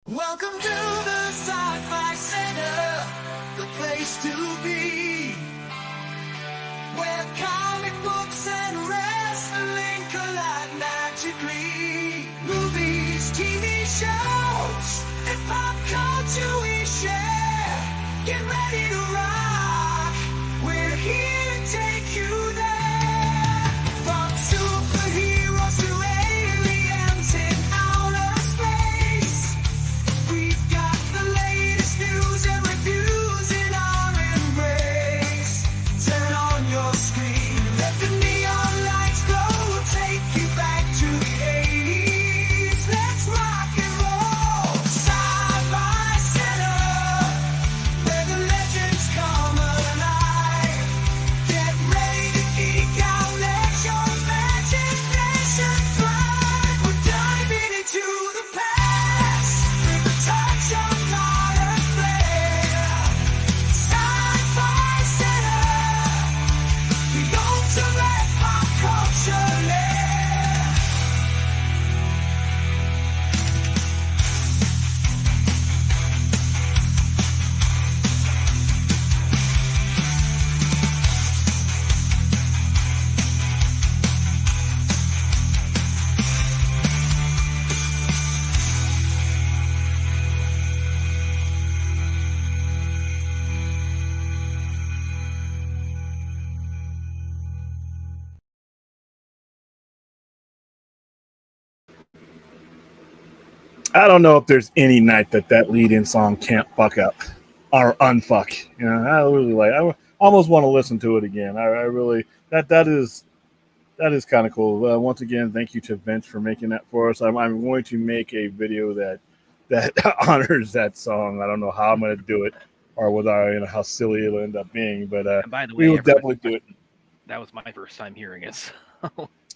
Welcome to the Sci-Fi Center, the place to be, where comic books and wrestling collide magically. Movies, TV shows, and pop culture we share. Get ready to rock, we're here to take you there. From superheroes to aliens in outer space, we've got the latest news and reviews in our embrace. Turn on your screen, let the neon lights glow, take you back to the 80s. Let's rock and roll. Sci-Fi Center, where the legends come alive. Get ready to geek out, let your imagination thrive. We're diving into the past with a touch of modern flair. Sci-Fi Center, the ultimate pop culture lair. I don't know if there's any night that lead-in song can't fuck up or unfuck. You know, I really like. I almost want to listen to it again. I really that is kind of cool. Once again, thank you to Vince for making that for us. I'm going to make a video that honors that song. I don't know how I'm going to do it or whether how silly it'll end up being, but And by the way, we will definitely do it. That was my first time hearing it. So.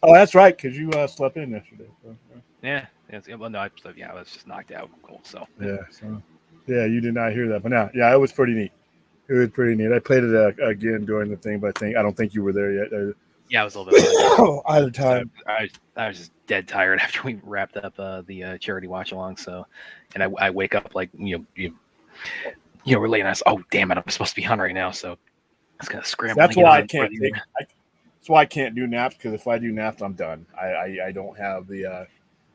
Oh, that's right, because you slept in yesterday. So, yeah. Well, no, I was just knocked out. Cool. So yeah, you did not hear that, but yeah, it was pretty neat. It was pretty neat. I played it again during the thing, but I don't think you were there yet. Yeah, I was a little bit out of time. I was just dead tired after we wrapped up the charity watch along. So, and I wake up like we're late, and I was, oh damn it, I'm supposed to be on right now. So I was gonna scramble. That's why I can't take. That's why I can't do naps, because if I do naps, I'm done. I don't have the.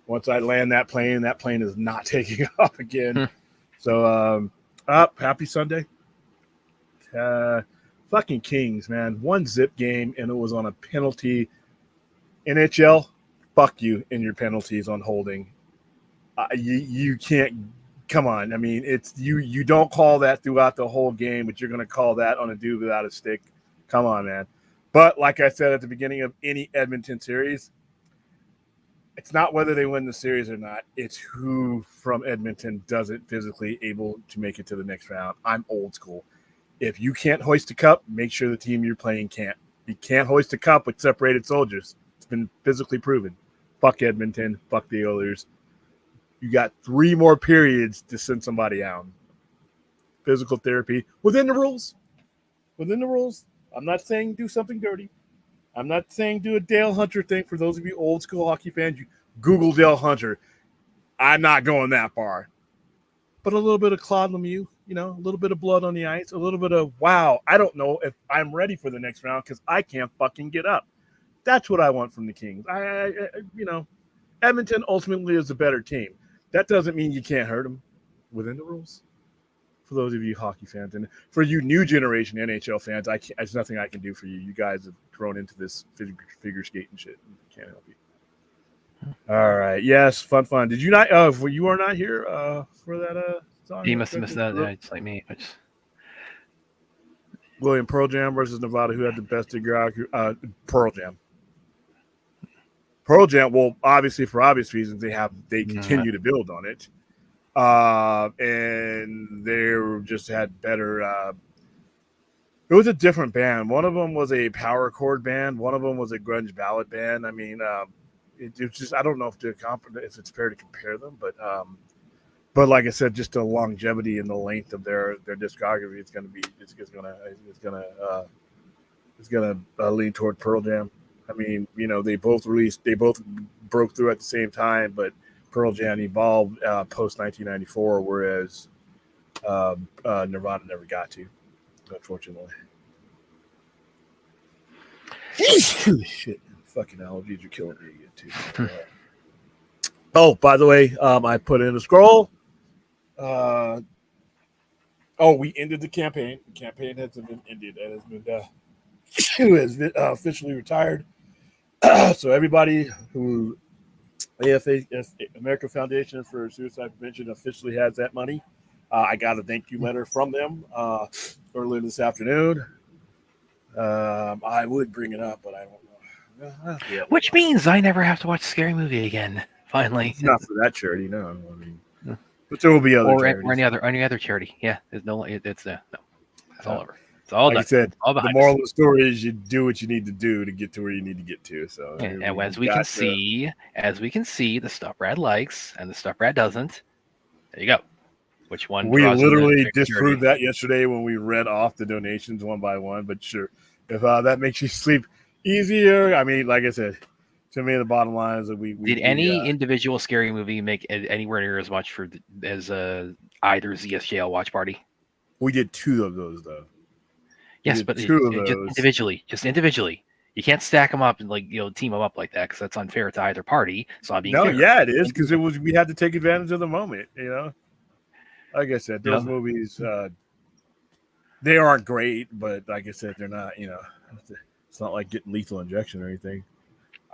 Once I land that plane is not taking off again. So, happy Sunday. Fucking Kings, man. One zip game, and it was on a penalty. NHL, fuck you in your penalties on holding. You can't. Come on. I mean, it's you don't call that throughout the whole game, but you're going to call that on a dude without a stick. Come on, man. But like I said at the beginning of any Edmonton series, it's not whether they win the series or not. It's who from Edmonton doesn't physically able to make it to the next round. I'm old school. If you can't hoist a cup, make sure the team you're playing can't. You can't hoist a cup with separated soldiers. It's been physically proven. Fuck Edmonton. Fuck the Oilers. You got 3 more periods to send somebody out. Physical therapy within the rules. Within the rules. I'm not saying do something dirty. I'm not saying do a Dale Hunter thing. For those of you old school hockey fans, you Google Dale Hunter. I'm not going that far. But a little bit of Claude Lemieux, a little bit of blood on the ice, a little bit of, wow, I don't know if I'm ready for the next round because I can't fucking get up. That's what I want from the Kings. Edmonton ultimately is the better team. That doesn't mean you can't hurt them within the rules. For those of you hockey fans, and for you new generation NHL fans, there's nothing I can do for you. You guys have grown into this figure skating shit. Can't help you. All right. Yes, fun. Did you not? You are not here for that song. You must have missed that. Yeah, it's like me. William, Pearl Jam versus Nevada. Who had the best Pearl Jam. Pearl Jam. Well, obviously for obvious reasons, they continue to build on it. And they just had better. It was a different band. One of them was a power chord band. One of them was a grunge ballad band. I mean, it's just, I don't know if it's fair to compare them, but like I said, just the longevity and the length of their discography, it's gonna lean toward Pearl Jam. I mean, they both broke through at the same time, but Pearl Jam evolved post 1994, whereas Nirvana never got to, unfortunately. Holy shit. Fucking allergies are killing me again, too. Oh, by the way, I put in a scroll. We ended the campaign. The campaign has been ended. It has been officially retired. So everybody who AFA, American Foundation for Suicide Prevention, officially has that money. I got a thank you letter from them earlier this afternoon. I would bring it up, but I don't know. Yeah, Which means I never have to watch a scary movie again. Finally, it's not for that charity, no. I mean, but there will be other charities. or any other charity. Yeah, there's no. It's no. It's all over. It's all like done. I said, all the moral of the story is you do what you need to do to get to where you need to get to. So, and as we can see, the stuff Brad likes and the stuff Brad doesn't. There you go. Which one? We literally disproved that yesterday when we read off the donations one by one. But sure, if that makes you sleep easier, I mean, like I said, to me, the bottom line is that we did any individual scary movie make anywhere near as much as either ZSJL watch party? We did 2 of those though. Yes, but just individually. You can't stack them up and team them up like that because that's unfair to either party. So I'm being fair. Yeah, it is because we had to take advantage of the moment. Like I said, those movies they aren't great, but like I said, they're not. It's not like getting lethal injection or anything.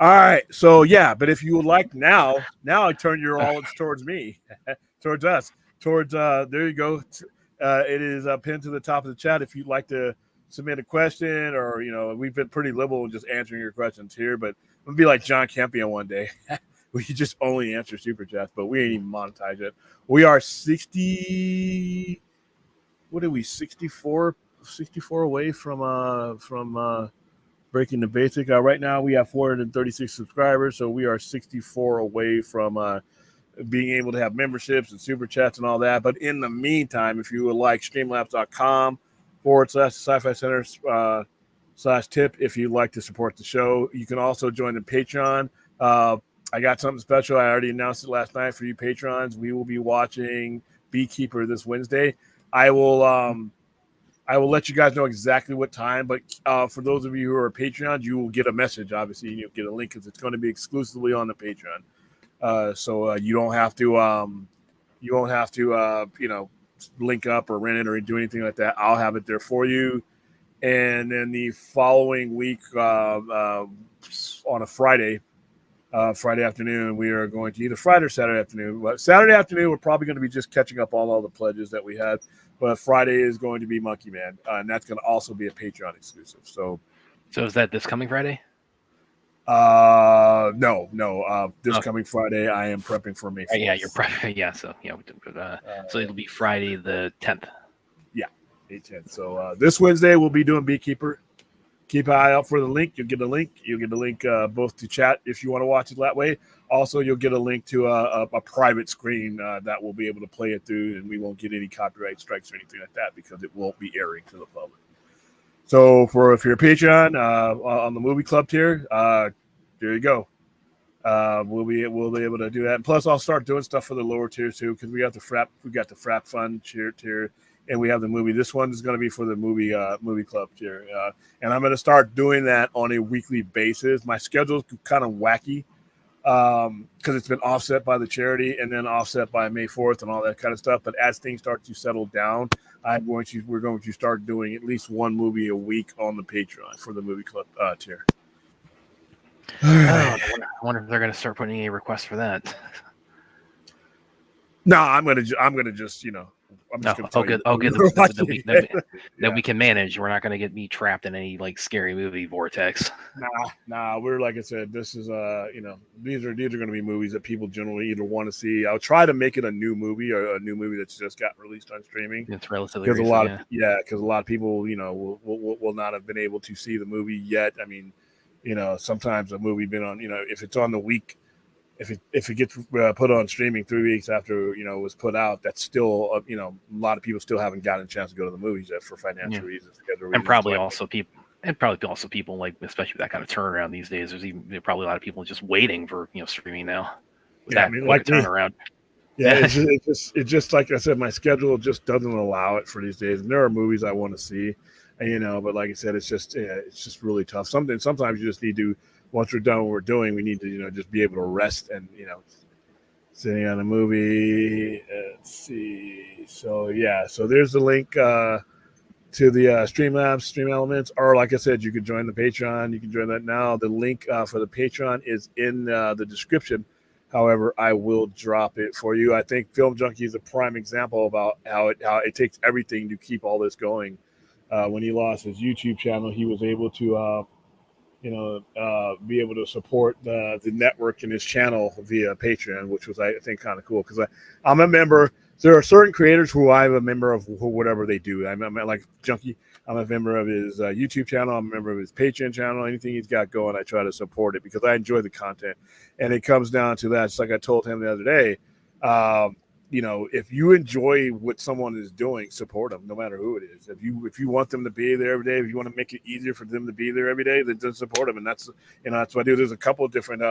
All right, so yeah, but if you would like now I turn your olives towards me, towards us, towards there you go. It is pinned to the top of the chat if you'd like to submit a question, or we've been pretty liberal in just answering your questions here, but we'll be like John Campion one day. We just only answer super chats, but we ain't even monetized it. We are 60. What are we? 64 away from breaking the basic. Right now we have 436 subscribers, so we are 64 away from being able to have memberships and super chats and all that. But in the meantime, if you would like, streamlabs.com/Sci-Fi Center /tip if you'd like to support the show. You can also join the Patreon. I got something special. I already announced it last night for you patrons. We will be watching Beekeeper this Wednesday. I will let you guys know exactly what time, but for those of you who are Patreons, you will get a message. Obviously, you'll get a link because it's going to be exclusively on the Patreon. So you don't have to link up or rent it or do anything like that. I'll have it there for you. And then the following week on a Friday afternoon, we are going to either Friday or Saturday afternoon. But Saturday afternoon, we're probably going to be just catching up on all the pledges that we had. But Friday is going to be Monkey Man, and that's going to also be a Patreon exclusive. So is that this coming Friday? No. This coming Friday, I am prepping for May 4th. Yeah, you're prepping. Yeah, so so it'll be Friday the 10th. Yeah, May 10th. So this Wednesday we'll be doing Beekeeper. Keep an eye out for the link. You'll get a link. Both to chat if you want to watch it that way. Also, you'll get a link to a private screen that will be able to play it through, and we won't get any copyright strikes or anything like that because it won't be airing to the public. So if you're a Patreon on the movie club tier, there you go. We'll be able to do that. And plus, I'll start doing stuff for the lower tiers too because we got the Frap Fund tier, and we have the movie. This one is going to be for the movie club tier, and I'm going to start doing that on a weekly basis. My schedule is kind of wacky because it's been offset by the charity and then offset by May 4th and all that kind of stuff. But as things start to settle down, we're going to start doing at least one movie a week on the Patreon for the movie club tier. I wonder if they're going to start putting any requests for that. No, I'm gonna just I'm just that we can manage. We're not going to get me trapped in any scary movie vortex. Nah. We're like I said, this is these are going to be movies that people generally either want to see. I'll try to make it a new movie or a new movie that's just got released on streaming. It's relatively because a lot of people will not have been able to see the movie yet. I mean, sometimes a movie been on if it's on the week. If it gets put on streaming 3 weeks after it was put out, that's still a lot of people still haven't gotten a chance to go to the movies yet for financial reasons, and probably also people, especially with that kind of turnaround these days. There's probably a lot of people just waiting for streaming now. Yeah, I that mean, quick a like me. turnaround. Yeah, it's just like I said, my schedule just doesn't allow it for these days. And there are movies I want to see, but like I said, it's just really tough. Sometimes you just need to, once we're done what we're doing, we need to just be able to rest and sitting on a movie. Let's see. So yeah, so there's the link to the Streamlabs, Stream Elements, or like I said, you can join the Patreon. You can join that now. The link for the Patreon is in the description. However, I will drop it for you. I think Film Junkie is a prime example about how it takes everything to keep all this going. When he lost his YouTube channel, he was able to be able to support the network and his channel via Patreon, which was, I think, kind of cool because I'm a member. There are certain creators who I'm a member of whatever they do. I'm like Junkie. I'm a member of his YouTube channel. I'm a member of his Patreon channel. Anything he's got going, I try to support it because I enjoy the content. And it comes down to that. It's like I told him the other day. If you enjoy what someone is doing, support them, no matter who it is. If you want them to be there every day, if you want to make it easier for them to be there every day, then just support them. And that's what I do. There's a couple of different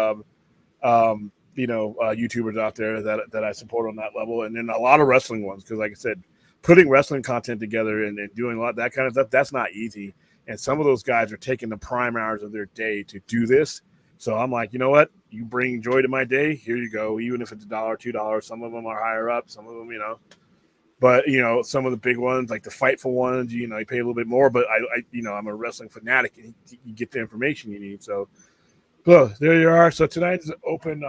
YouTubers out there that I support on that level, and then a lot of wrestling ones because, like I said, putting wrestling content together and doing a lot of that kind of stuff, that's not easy. And some of those guys are taking the prime hours of their day to do this. So I'm like, you know what? You bring joy to my day. Here you go. Even if it's $1, $2, some of them are higher up. Some of them, but some of the big ones, like the Fightful ones, you pay a little bit more. But I'm a wrestling fanatic, and you get the information you need. So there you are. So tonight's open.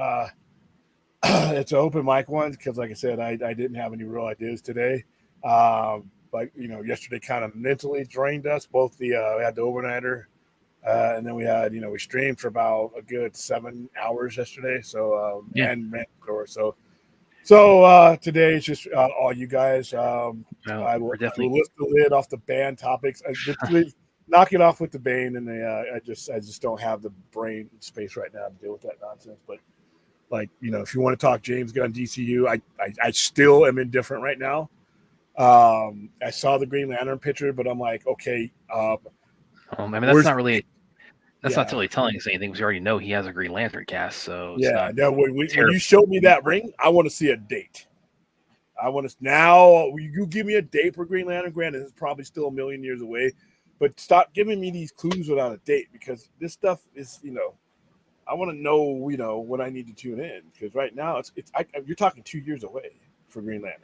It's an open mic one because, like I said, I didn't have any real ideas today. But yesterday kind of mentally drained us. Both we had the overnighter. And then we had, we streamed for about a good 7 hours yesterday. So, and today it's just all you guys. I will lift the lid off the band topics. Knock it off with the Bane, and I just don't have the brain space right now to deal with that nonsense. But if you want to talk James Gunn DCU, I still am indifferent right now. I saw the Green Lantern picture, but I'm like, okay. That's not really. That's not really telling us anything because we already know he has a Green Lantern cast. So when you showed me that ring, I want to see a date. I want to now. You give me a date for Green Lantern. Granted, it's probably still a million years away, but stop giving me these clues without a date because this stuff is, I want to know, when I need to tune in because right now you're talking 2 years away for Green Lantern.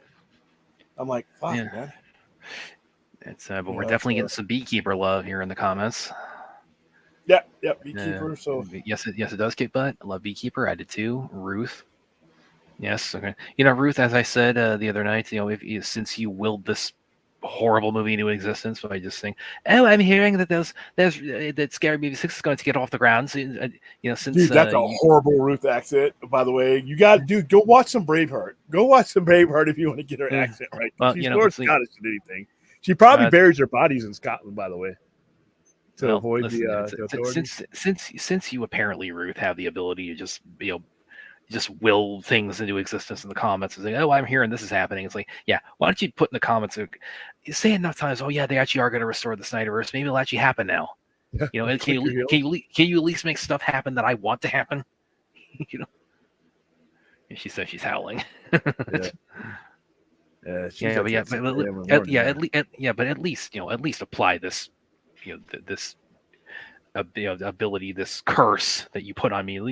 I'm like, fuck, man. But we're definitely getting some Beekeeper love here in the comments. Yeah, Beekeeper. So yes, it does kick butt. I love Beekeeper. I did too. Ruth. Yes. Okay. Ruth, as I said the other night, since you willed this horrible movie into existence by just saying, "Oh, I'm hearing that that Scary Movie 6 is going to get off the ground." So, since dude, that's a horrible Ruth accent. By the way, go watch some Braveheart. Go watch some Braveheart if you want to get her accent right. Well, she's more Scottish than anything. She probably buries her bodies in Scotland, by the way. To avoid the authorities. Since you apparently, Ruth, have the ability to just just will things into existence in the comments and say, "Oh, I'm hearing this is happening." It's like, yeah, why don't you put in the comments? You say enough times, "Oh yeah, they actually are going to restore the Snyderverse. Maybe it'll actually happen now." Can you at least make stuff happen that I want to happen? And she says she's howling. But at least apply this. This ability, this curse that you put on me, at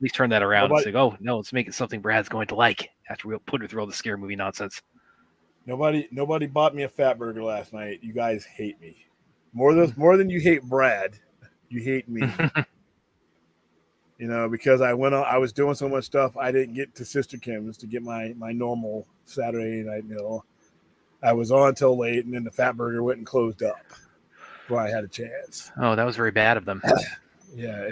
least turn that around and say, "Oh no, let's make it something Brad's going to like." After we put her through all the scary movie nonsense. Nobody bought me a fat burger last night. You guys hate me more than you hate Brad. You hate me. Because I was doing so much stuff, I didn't get to Sister Kim's to get my normal Saturday night meal. I was on till late, and then the fat burger went and closed up. Before I had a chance. Oh, that was very bad of them. Yeah.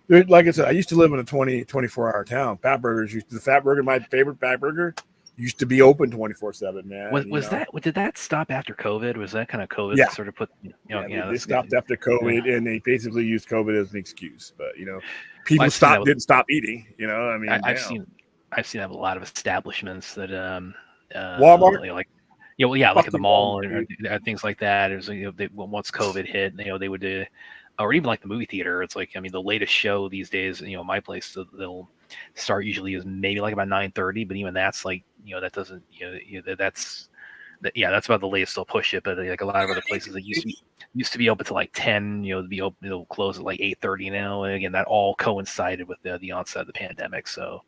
Like I said, I used to live in a 24-hour town. The Fat Burger, my favorite Fat Burger, used to be open 24/7, man. Did that stop after COVID? Was that kind of COVID that sort of put, they stopped after COVID and they basically used COVID as an excuse. But, people didn't stop eating, I've seen that with a lot of establishments that, Walmart, like at the mall and things like that. It was once COVID hit, they would, or even like the movie theater. It's like, the latest show these days, my place, they'll start usually is maybe like about 9:30, but even that's like, that doesn't, that's about the latest they'll push it. But like a lot of other places that used to be open to like 10, to be open, it'll close at like 8:30 now. And again, that all coincided with the onset of the pandemic. So,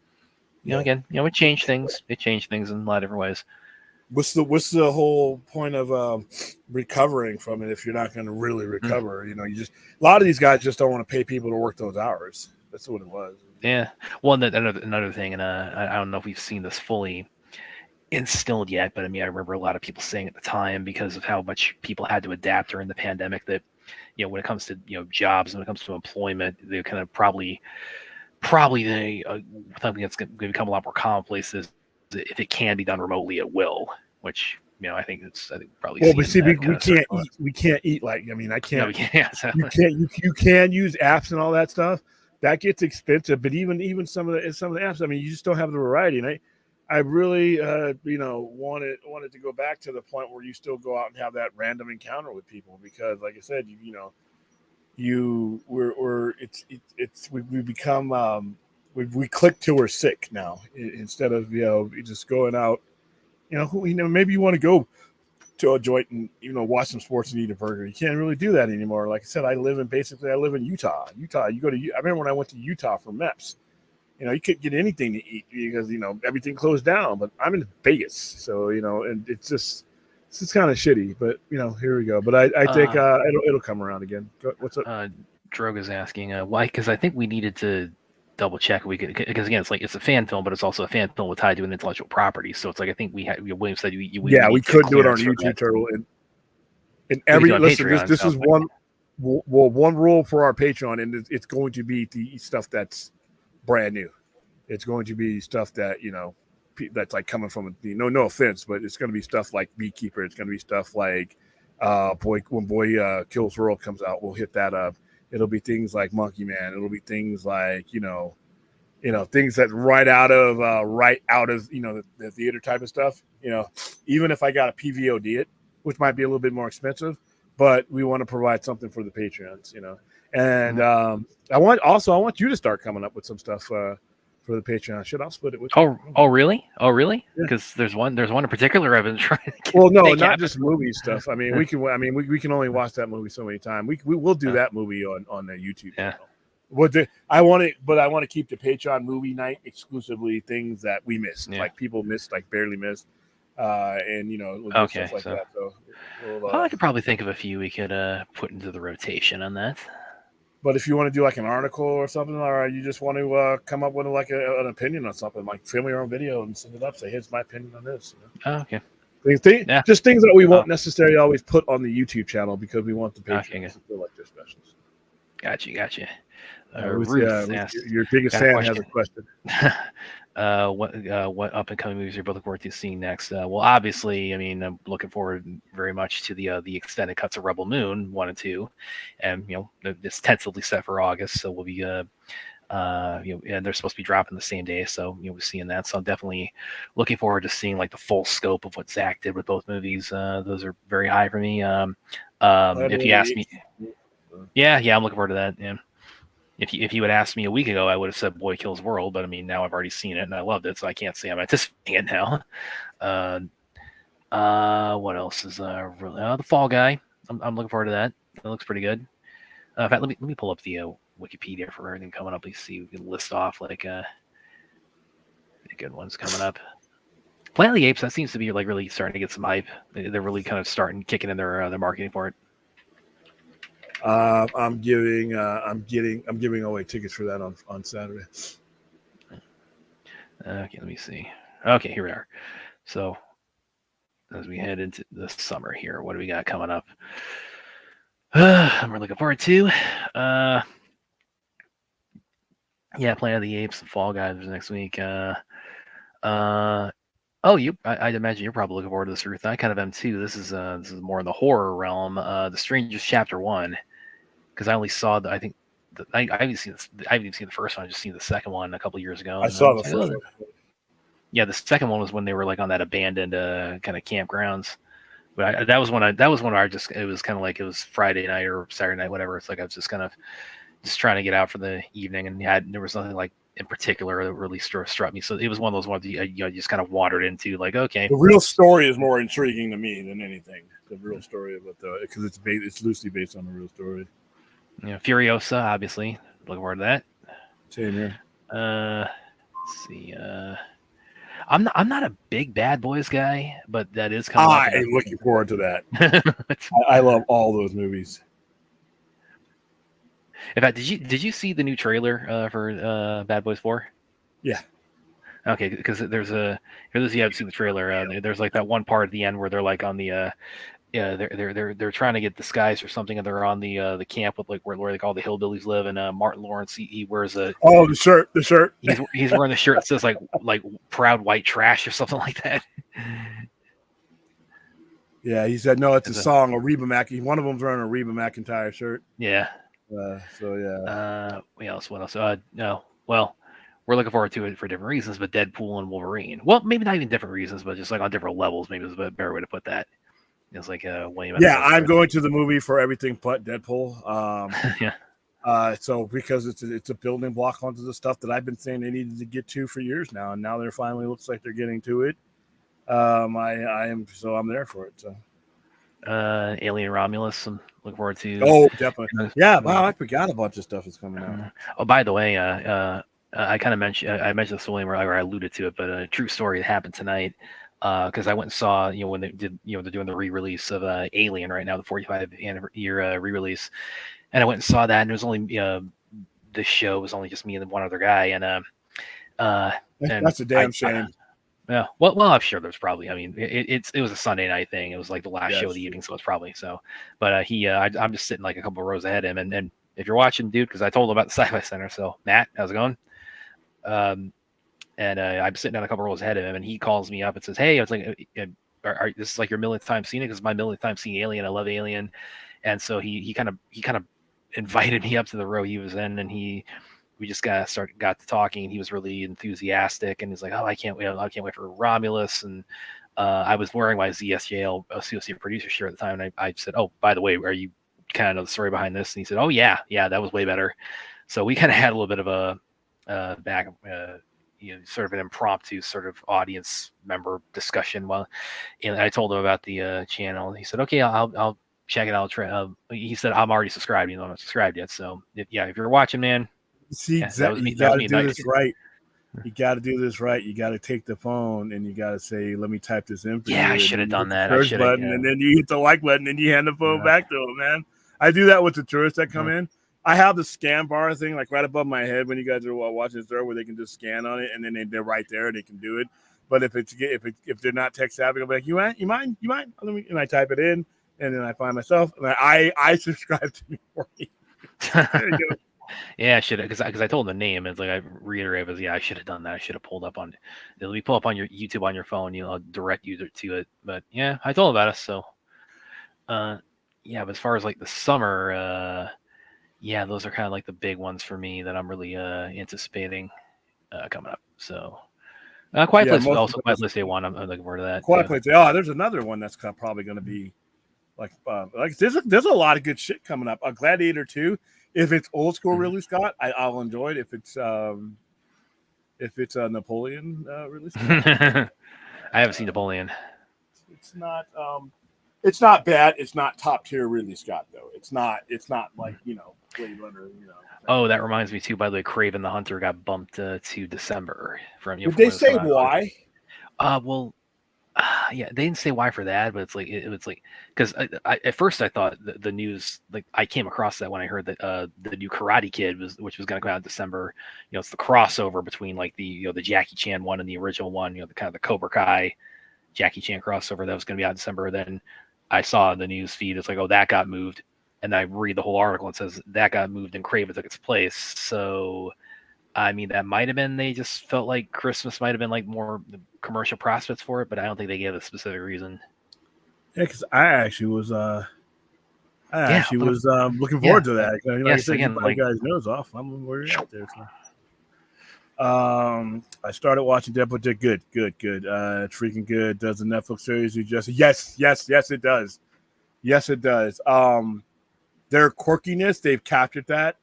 again, it changed things. It changed things in a lot of different ways. What's the whole point of recovering from it if you're not going to really recover? You just, a lot of these guys just don't want to pay people to work those hours. That's what it was. Yeah. Well, another thing, and I don't know if we've seen this fully instilled yet, but I mean, I remember a lot of people saying at the time, because of how much people had to adapt during the pandemic, that when it comes to jobs, when it comes to employment, they kind of probably something that's going to become a lot more commonplace is if it can be done remotely, it will. Which I think probably. Well, but see, we can't eat like, I mean, I can't. No, we can't. So. You can use apps and all that stuff. That gets expensive, but even some of the apps, I mean, you just don't have the variety. And I really wanted to go back to the point where you still go out and have that random encounter with people, because like I said, we become we click till we're sick now, instead of just going out. Maybe you want to go to a joint and watch some sports and eat a burger. You can't really do that anymore. Like I said, I live in Utah. You go to, I remember when I went to Utah for MEPS, you couldn't get anything to eat because everything closed down. But I'm in Vegas, so and it's just kind of shitty. But here we go. But I think it'll come around again. What's up? Droga's asking why, because I think we needed to double check because again, it's a fan film, but it's also a fan film with tied to an intellectual property. So it's like, I think we had, William said we couldn't do it on YouTube Turtle. And every listen, this is one rule for our Patreon, and it's going to be the stuff that's brand new. It's going to be stuff that that's like coming from no offense, but it's going to be stuff like Beekeeper. It's going to be stuff like when Boy Kills World comes out, we'll hit that up. It'll be things like Monkey Man. It'll be things like things that right out of the theater type of stuff. Even if I got a PVOD it, which might be a little bit more expensive, but we want to provide something for the Patreons. And I want you to start coming up with some stuff for the Patreon. I'll split it with you. Oh, really? Because there's one in particular I've been trying to get. Well, no, not just movie stuff. I mean, we can only watch that movie so many times. We will do that movie on the YouTube channel. I want to keep the Patreon movie night exclusively things that we missed, like people missed, like barely missed, and we'll do stuff like that. So I could probably think of a few we could put into the rotation on that. But if you want to do like an article or something, or you just want to come up with like an opinion on something, like film your own video and send it up, say, here's my opinion on this. Okay. Just things that we won't necessarily always put on the YouTube channel because we want the patrons to feel like they're specials. Gotcha. Ruth asked, your biggest fan has a question. What up and coming movies you're both looking forward to seeing next? Well, obviously, I mean, I'm looking forward very much to the extended cuts of Rebel Moon 1 and 2, and it's tentatively set for August, so we'll be and they're supposed to be dropping the same day, so we're seeing that. So I'm definitely looking forward to seeing like the full scope of what Zach did with both movies. Those are very high for me. If you ask me, yeah, I'm looking forward to that. Yeah. If you had asked me a week ago, I would have said Boy Kills World, but I mean, now I've already seen it and I loved it, so I can't say I'm anticipating it now. What else is the Fall Guy? I'm looking forward to that. That looks pretty good. In fact, let me pull up the Wikipedia for everything coming up. Let's see if we can list off like the good ones coming up. Planet of the Apes, that seems to be like really starting to get some hype. They're really kind of kicking in their marketing for it. I'm giving away tickets for that on Saturday. Okay, let me see. Okay, here we are. So as we head into the summer here, what do we got coming up? I'm really looking forward to. Planet of the Apes, Fall Guys next week. I'd imagine you're probably looking forward to this, Ruth. I kind of am too. This is more in the horror realm. The Strangers Chapter 1. Because I only saw I haven't seen this. I haven't even seen the first one. I just seen the second one a couple of years ago. I saw the first one. Yeah, the second one was when they were like on that abandoned kind of campgrounds. But that was when it was kind of like it was Friday night or Saturday night, whatever. It's like I was just kind of trying to get out for the evening, and there was nothing like in particular that really struck me. So it was one of those ones you just kind of wandered into, like, okay. The real story is more intriguing to me than anything. The real story of it, though, because it's loosely based on a real story. Furiosa, obviously. Looking forward to that. Same here. Let's see. I'm not a big Bad Boys guy, but that is coming up. I'm looking forward to that. I love all those movies. In fact, did you see the new trailer for Bad Boys 4? Yeah. Okay, because you haven't seen the trailer. There's like that one part at the end where they're like on the they're trying to get disguised or something, and they're on the camp with like where they call the hillbillies live, and Martin Lawrence he wears a the shirt. He's wearing the shirt that says like proud white trash or something like that. Yeah, he said no. It's a song. A Reba One of them's wearing a Reba McEntire shirt. Yeah. So yeah. What else? No. Well, we're looking forward to it for different reasons, but Deadpool and Wolverine. Well, maybe not even different reasons, but just like on different levels. Maybe is a better way to put that. It's like William. Yeah, I'm going to the movie for everything but Deadpool. Yeah. So because it's a building block onto the stuff that I've been saying they needed to get to for years now, and now they're finally looks like they're getting to it. I'm there for it. So. Alien Romulus. I'm looking forward to. Oh, definitely. Yeah. Wow, I forgot a bunch of stuff is coming out. Oh, by the way, I kind of mentioned this William, or I alluded to it, but a true story that happened tonight. Because I went and saw, when they did, they're doing the re-release of Alien right now, the 45th year re-release, and I went and saw that, and it was only this show was only just me and one other guy, and that's a damn shame. Yeah, well, I'm sure there's probably. I mean, it was a Sunday night thing. It was like the last show of the evening, so it's probably so. But I'm just sitting like a couple of rows ahead of him, and if you're watching, dude, because I told him about the Sci-Fi Center. So Matt, how's it going? And I'm sitting down a couple rows ahead of him, and he calls me up and says, "Hey," I was like, "This is like your millionth time seeing it? Because my millionth time seeing Alien. I love Alien." And so he kind of invited me up to the row he was in, and we just got to talking, and he was really enthusiastic, and he's like, "Oh, I can't wait for Romulus." And I was wearing my ZSJL associate producer shirt at the time, and I said, "Oh, by the way, are you kind of know the story behind this?" And he said, "Oh yeah, that was way better." So we kind of had a little bit of a back. Sort of an impromptu sort of audience member discussion. And I told him about the channel. He said, "Okay, I'll check it out." He said, "I'm already subscribed. I'm not subscribed yet." So if you're watching, man, see, exactly. You got to do this right. You got to do this right. You got to take the phone and you got to say, "Let me type this in for you." I should have done that. I should have. And then you hit the like button and you hand the phone back to him, man. I do that with the tourists that come in. I have the scan bar thing like right above my head when you guys are watching the store where they can just scan on it and then they're right there. They can do it. But if they're not tech savvy, I'll be like, you mind? And I type it in and then I find myself and I subscribe to me for you. There you go. Yeah, I should have because I told him the name. It's like I reiterated, I should have done that. I should have pulled up on. Let me pull up on your YouTube on your phone. I'll direct you to it. But yeah, I told him about it. So, but as far as like the summer. Those are kind of like the big ones for me that I'm really anticipating coming up. So, Quiet Place also Quiet Place Day 1. I'm looking forward to that. Quiet Place. Oh, there's another one that's probably going to be like there's a lot of good shit coming up. Gladiator 2. If it's old school Ridley Scott, I'll enjoy it. If it's Napoleon Ridley Scott, I haven't seen Napoleon. It's not bad. It's not top tier Ridley Scott though. It's not like Blade Runner. Oh, that reminds me too. By the way, Kraven the Hunter got bumped to December from. Did they say why? They didn't say why for that, but it was like because at first I thought the news I came across that when I heard that the new Karate Kid which was going to come out in December. It's the crossover between like the Jackie Chan one and the original one. The kind of the Cobra Kai Jackie Chan crossover that was going to be out in December. Then I saw the news feed. It's like, oh, that got moved. And I read the whole article and it says that got moved and Kraven took its place. So, I mean, that might have been, they just felt like Christmas might have been like more commercial prospects for it, but I don't think they gave a specific reason. Yeah, because I actually was looking forward to that. Yes, again, like guys' nose off. I'm worried out there. So. I started watching Deadpool. Good. It's freaking good. Does the Netflix series you just? Yes, it does. Yes, it does. Their quirkiness, they've captured that.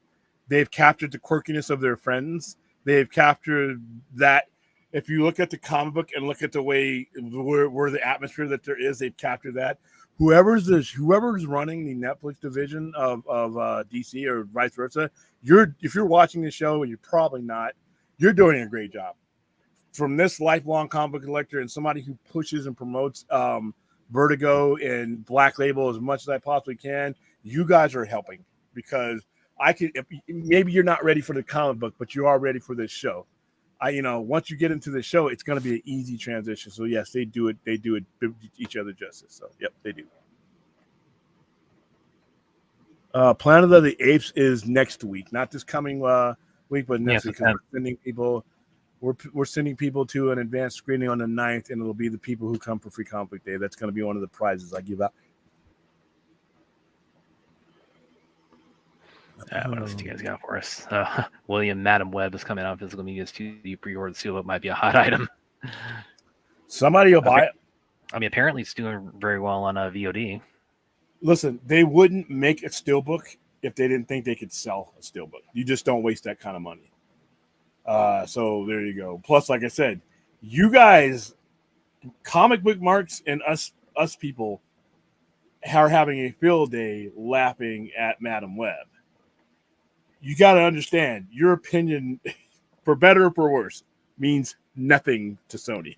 They've captured the quirkiness of their friends. They've captured that. If you look at the comic book and look at the way where the atmosphere that there is, they've captured that. Whoever's running the Netflix division of DC or vice versa, if you're watching the show, and you're probably not, you're doing a great job. From this lifelong comic book collector and somebody who pushes and promotes Vertigo and Black Label as much as I possibly can, you guys are helping, because maybe you're not ready for the comic book, but you are ready for this show. Once you get into the show, it's going to be an easy transition. So yes, they do it each other justice. So yep, they do. Planet of the Apes is next week, not this coming week, but next week. We're sending people. We're sending people to an advanced screening on the 9th, and it'll be the people who come for Free Comic Book Day. That's going to be one of the prizes I give out. What else do you guys got for us? William Madam Web is coming out physical media too. You pre-order the seal, it might be a hot item. Somebody will buy it. I mean, apparently it's doing very well on VOD. Listen, they wouldn't make a steelbook if they didn't think they could sell a steelbook. You just don't waste that kind of money. So there you go. Plus, like I said, you guys, comic book marks, and us people are having a field day laughing at Madam Web. You got to understand, your opinion, for better or for worse, means nothing to Sony.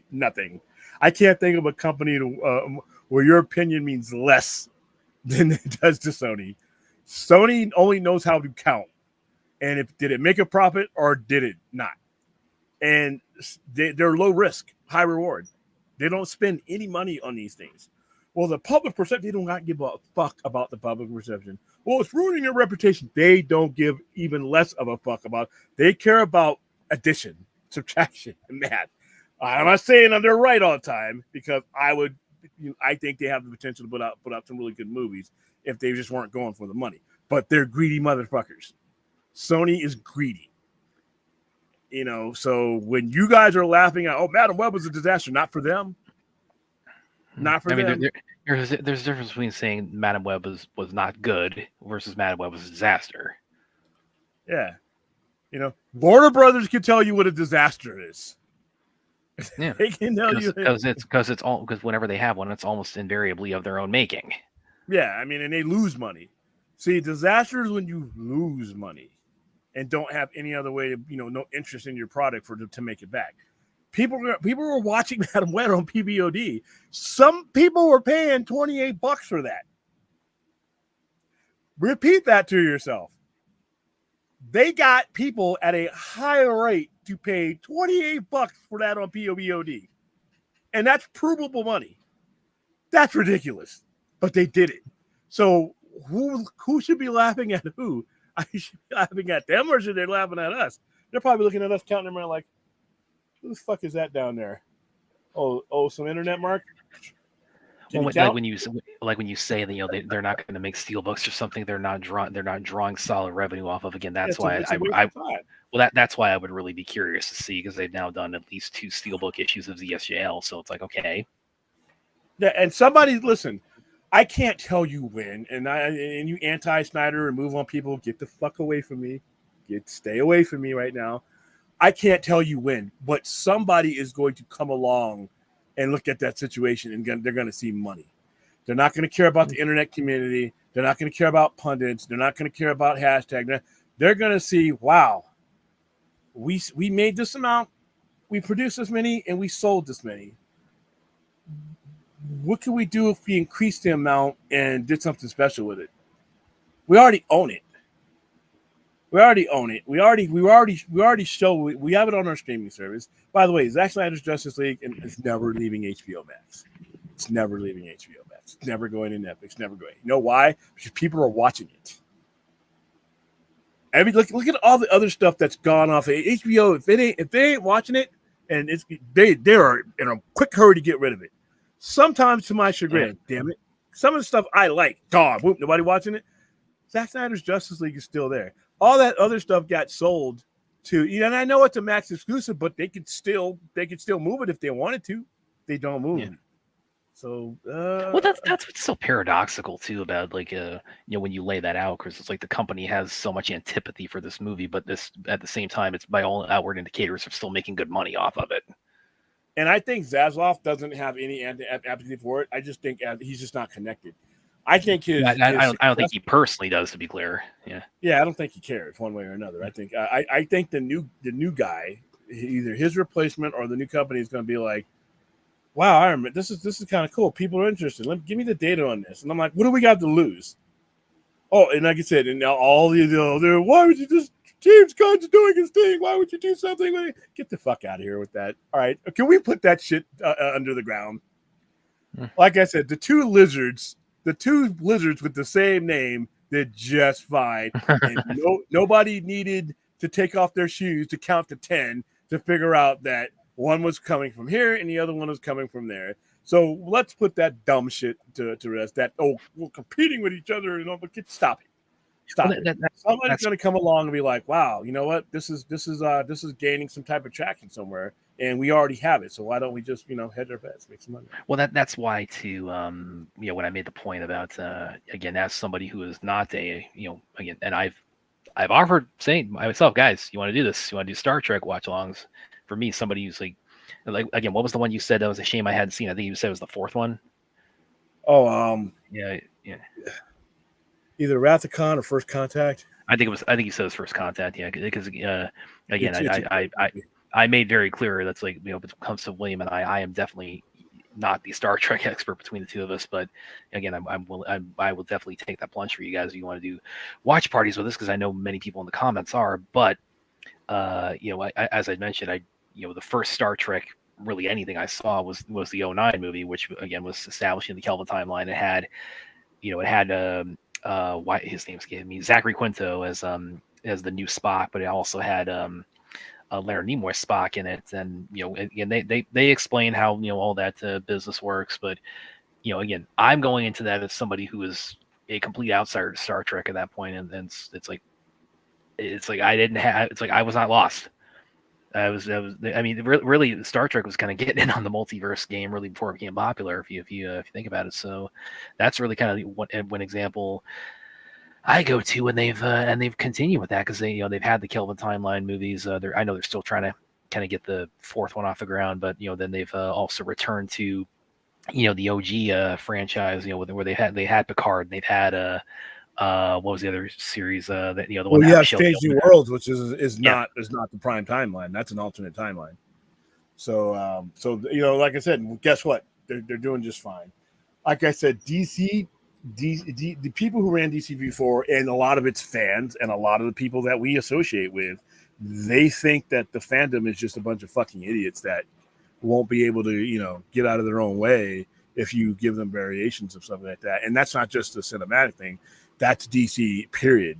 Nothing. I can't think of a company where your opinion means less than it does to Sony. Sony only knows how to count. And did it make a profit or did it not? And they're low risk, high reward. They don't spend any money on these things. Well, the public perception, they do not give a fuck about the public perception. Well, it's ruining their reputation. They don't give even less of a fuck about it. They care about addition, subtraction, and math. I'm not saying that they're right all the time, because I think they have the potential to put out some really good movies if they just weren't going for the money. But they're greedy motherfuckers. Sony is greedy. So when you guys are laughing at, oh, Madam Web was a disaster, not for them. Not for them. There's a difference between saying Madam Web was not good versus Madam Web was a disaster. Yeah. Warner Brothers can tell you what a disaster is. Yeah. They can tell you because whenever they have one, it's almost invariably of their own making. Yeah, I mean, and they lose money. See, disaster is when you lose money and don't have any other way to, no interest in your product to make it back. People were watching Madam Web on PVOD. Some people were paying $28 for that. Repeat that to yourself. They got people at a higher rate to pay $28 for that on PVOD. And that's provable money. That's ridiculous. But they did it. So who should be laughing at who? I should be laughing at them, or should they laughing at us? They're probably looking at us, counting them around like, who the fuck is that down there? Oh, some internet mark. Well, like when you say that they're not going to make steelbooks or something, they're not drawing solid revenue off of. Again, that's why that's why I would really be curious to see, because they've now done at least 2 steelbook issues of the SJL. So it's like, okay. Yeah, and somebody listen. I can't tell you when, and you anti-Snyder and move on people, get the fuck away from me. Stay away from me right now. I can't tell you when, but somebody is going to come along and look at that situation, and they're going to see money. They're not going to care about the internet community. They're not going to care about pundits. They're not going to care about hashtag. They're going to see, wow, we made this amount, we produced this many, and we sold this many. What can we do if we increased the amount and did something special with it? We already own it. We already show. We have it on our streaming service. By the way, Zack Snyder's Justice League, and it's never leaving HBO Max. It's never leaving HBO Max. It's never going to Netflix. Never going. You know why? Because people are watching it. Look at all the other stuff that's gone off of HBO. If they ain't watching it, and they are in a quick hurry to get rid of it. Sometimes to my chagrin, damn it. Some of the stuff I like, nobody watching it. Zack Snyder's Justice League is still there. All that other stuff got sold to, and I know it's a Max exclusive, but they could still move it if they wanted to. They don't move it. So Well, that's what's so paradoxical too about like when you lay that out, because it's like the company has so much antipathy for this movie, but this at the same time, it's by all outward indicators of still making good money off of it. and I think Zaslav doesn't have any apathy for it. I just think he's just not connected. I think his I don't think he personally does, to be clear. Yeah. Yeah, I don't think he cares one way or another. I think the new guy, either his replacement or the new company, is going to be like, wow, I remember this is kind of cool. People are interested. Give me the data on this. And I'm like, what do we got to lose? Oh, and like I said, and now all these, why would you just James Gunn's doing his thing? Why would you do something with it? Get the fuck out of here with that. All right, can we put that shit under the ground? Like I said, the two lizards with the same name did just fine. And nobody needed to take off their shoes to count to 10 to figure out that one was coming from here and the other one was coming from there. So let's put that dumb shit to rest. That we're competing with each other, but stop it. Stop it. Somebody's going to come along and be like, "Wow, you know what? This is gaining some type of traction somewhere, and we already have it. So why don't we just hedge our bets, make some money?" Well, that's why too. When I made the point about again, as somebody who is not a again, and I've offered saying myself, guys, you want to do this? You want to do Star Trek watch-alongs? For me, somebody who's like again, what was the one you said that was a shame I hadn't seen? I think you said it was the fourth one. Oh, yeah. Either Wrath of Khan or First Contact. I think you said it was First Contact. Yeah, because again, I made very clear that's like when it comes to William and I am definitely not the Star Trek expert between the two of us, but again, I will definitely take that plunge for you guys if you want to do watch parties with us, because I know many people in the comments are. But as I mentioned, the first Star Trek, really anything I saw was the 09 movie, which again was establishing the Kelvin timeline. It had why his name escaped me, Zachary Quinto as the new Spock, but it also had Leonard Nimoy Spock in it, and again they explain how all that business works, but again, I'm going into that as somebody who is a complete outsider to Star Trek at that point, and it's like I was not lost. I mean, really, Star Trek was kind of getting in on the multiverse game really before it became popular. If you think about it, so that's really kind of one example I go to, and they've continued with that, because they've had the Kelvin timeline movies. I know they're still trying to kind of get the fourth one off the ground, but then they've also returned to the OG franchise, where they had Picard, and they've had what was the other series that the one? Well, Strange New Worlds, which is not the prime timeline. That's an alternate timeline. So like I said, guess what? They're doing just fine. Like I said, DC, the people who ran DC before, and a lot of its fans, and a lot of the people that we associate with, they think that the fandom is just a bunch of fucking idiots that won't be able to get out of their own way if you give them variations of something like that. And that's not just a cinematic thing. That's DC, period.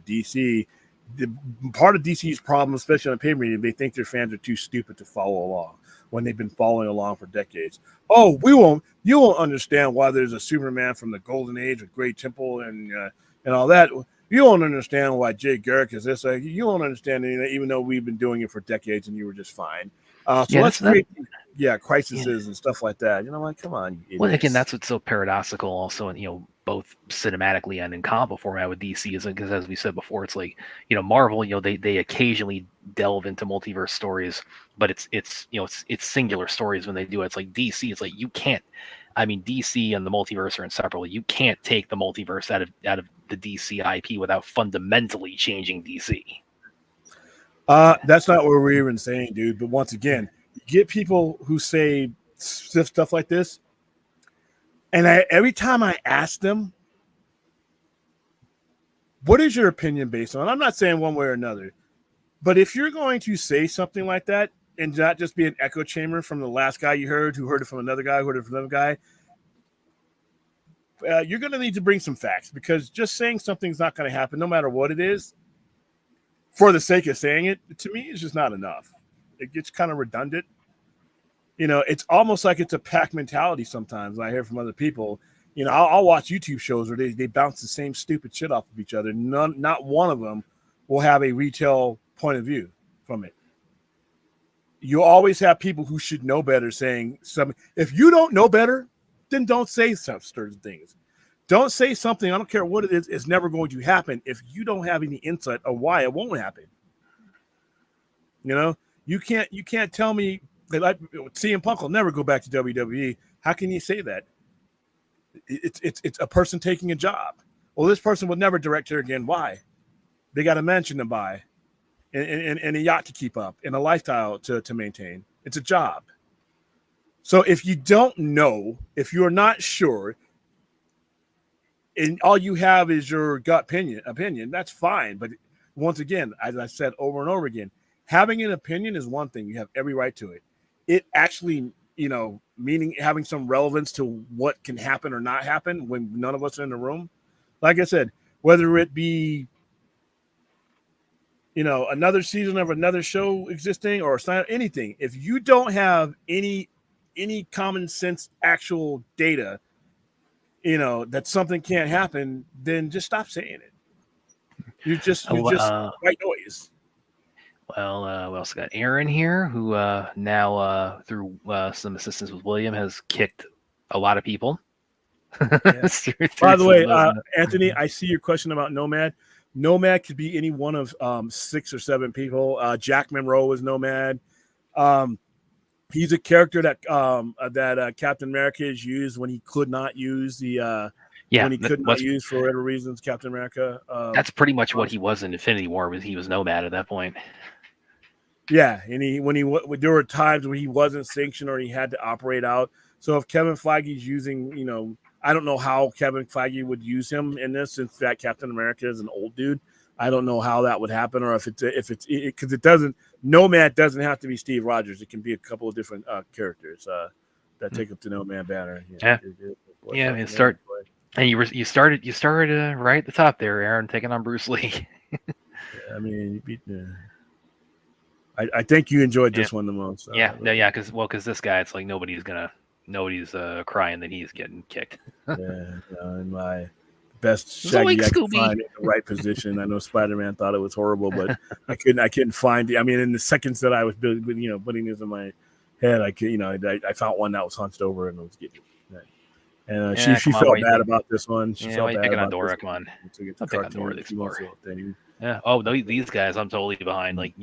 Part of DC's problem, especially on paper media, they think their fans are too stupid to follow along when they've been following along for decades. Oh, you won't understand why there's a Superman from the Golden Age with Great Temple and all that. You won't understand why Jay Garrick is this. You won't understand anything, even though we've been doing it for decades and you were just fine. Let's create crises and stuff like that. Like, come on. Well, again, that's what's so paradoxical also, and both cinematically and in comic format with DC is because, as we said before, it's like Marvel, they occasionally delve into multiverse stories, but it's singular stories when they do it. It's like DC, it's like you can't. I mean, DC and the multiverse are inseparable. You can't take the multiverse out of the DC IP without fundamentally changing DC. That's not what we're even saying, dude. But once again, you get people who say stuff like this, and every time I ask them, what is your opinion based on? I'm not saying one way or another, but if you're going to say something like that and not just be an echo chamber from the last guy you heard, who heard it from another guy, who heard it from another guy, you're going to need to bring some facts, because just saying something's not going to happen, no matter what it is, for the sake of saying it, to me, is just not enough. It gets kind of redundant. It's almost like it's a pack mentality sometimes. I hear from other people, I'll watch YouTube shows where they bounce the same stupid shit off of each other. Not one of them will have a retail point of view from it. You always have people who should know better saying something. If you don't know better, then don't say certain things. Don't say something. I don't care what it is. It's never going to happen if you don't have any insight of why it won't happen. You know, you can't tell me that CM Punk will never go back to WWE. How can you say that? It's a person taking a job. Well, this person would never direct here again. Why? They got a mansion to buy, and a yacht to keep up, and a lifestyle to maintain. It's a job. So if you don't know, if you're not sure, and all you have is your gut opinion, that's fine. But once again, as I said over and over again, having an opinion is one thing. You have every right to it. It actually, meaning having some relevance to what can happen or not happen when none of us are in the room. Like I said, whether it be, another season of another show existing or anything, if you don't have any common sense, actual data, that something can't happen, then just stop saying it. You just white noise. Well, we also got Aaron here, who now through some assistance with William has kicked a lot of people. Yeah. By the way, Anthony, I see your question about Nomad. Nomad could be any one of 6 or 7 people. Jack Monroe is Nomad. He's a character that Captain America has used when he could not use when he could not use for whatever reasons. Captain America. That's pretty much what he was in Infinity War. He was Nomad at that point. Yeah, and there were times when he wasn't sanctioned or he had to operate out. So if Kevin Feige's using, I don't know how Kevin Feige would use him in this, since that Captain America is an old dude. I don't know how that would happen, or if it's because it doesn't. Nomad doesn't have to be Steve Rogers. It can be a couple of different characters that take up the Nomad banner. And you started right at the top there, Aaron, taking on Bruce Lee. I mean, I think you enjoyed this one the most. Because this guy, it's like nobody's crying that he's getting kicked. In my best Shaggy I could find in the right position. I know Spider-Man thought it was horrible, but I couldn't find it. I mean, in the seconds that I was putting this in my head, I found one that was hunched over and was getting it. And she felt bad about this one. She felt bad picking about on Dora. This come on, to get I'm the picking on Dora the Explorer. Yeah. Oh no, these guys, I'm totally behind. Like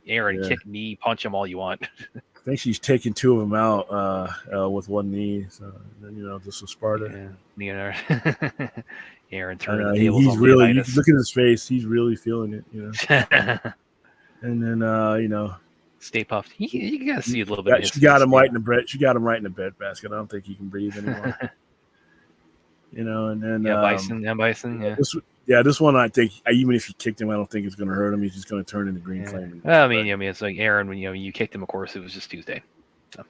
Aaron, kick knee, punch them all you want. I think she's taking 2 of them out with one knee. So then this was Sparta. Yeah. Aaron turning the tables. He's really. You can look at his face. He's really feeling it. And then stay puffed. You gotta see a little bit. She got him right in the bread. She got him right in the bed basket. I don't think he can breathe anymore. And then Bison. This one I think even if you kicked him, I don't think it's going to hurt him. He's just going to turn into Green Flame. It's like Aaron when you kicked him. Of course, it was just Tuesday. So.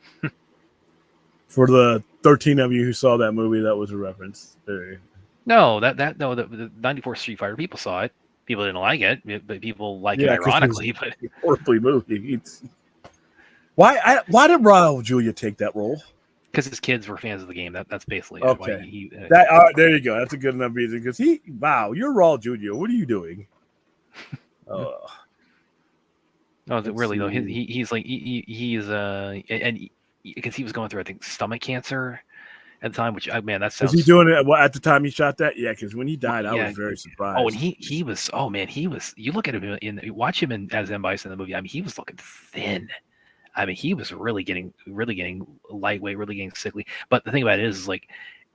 For the 13 of you who saw that movie, that was a reference. No, the 94 Street Fighter people saw it. People didn't like it, but people like it ironically. But horribly movie. Why did Raul Julia take that role? Because his kids were fans of the game. That's basically okay. There you go. That's a good enough reason. Because you're Raul Julia. What are you doing? No, really though. He's because he was going through, I think, stomach cancer at the time. Which that sounds. Was he doing it at the time he shot that? Yeah, because when he died, I was very surprised. Oh, and he was. Oh man, he was. You look at him watch him as M. Bison in the movie. I mean, he was looking thin. I mean, he was really getting lightweight, really getting sickly. But the thing about it is like,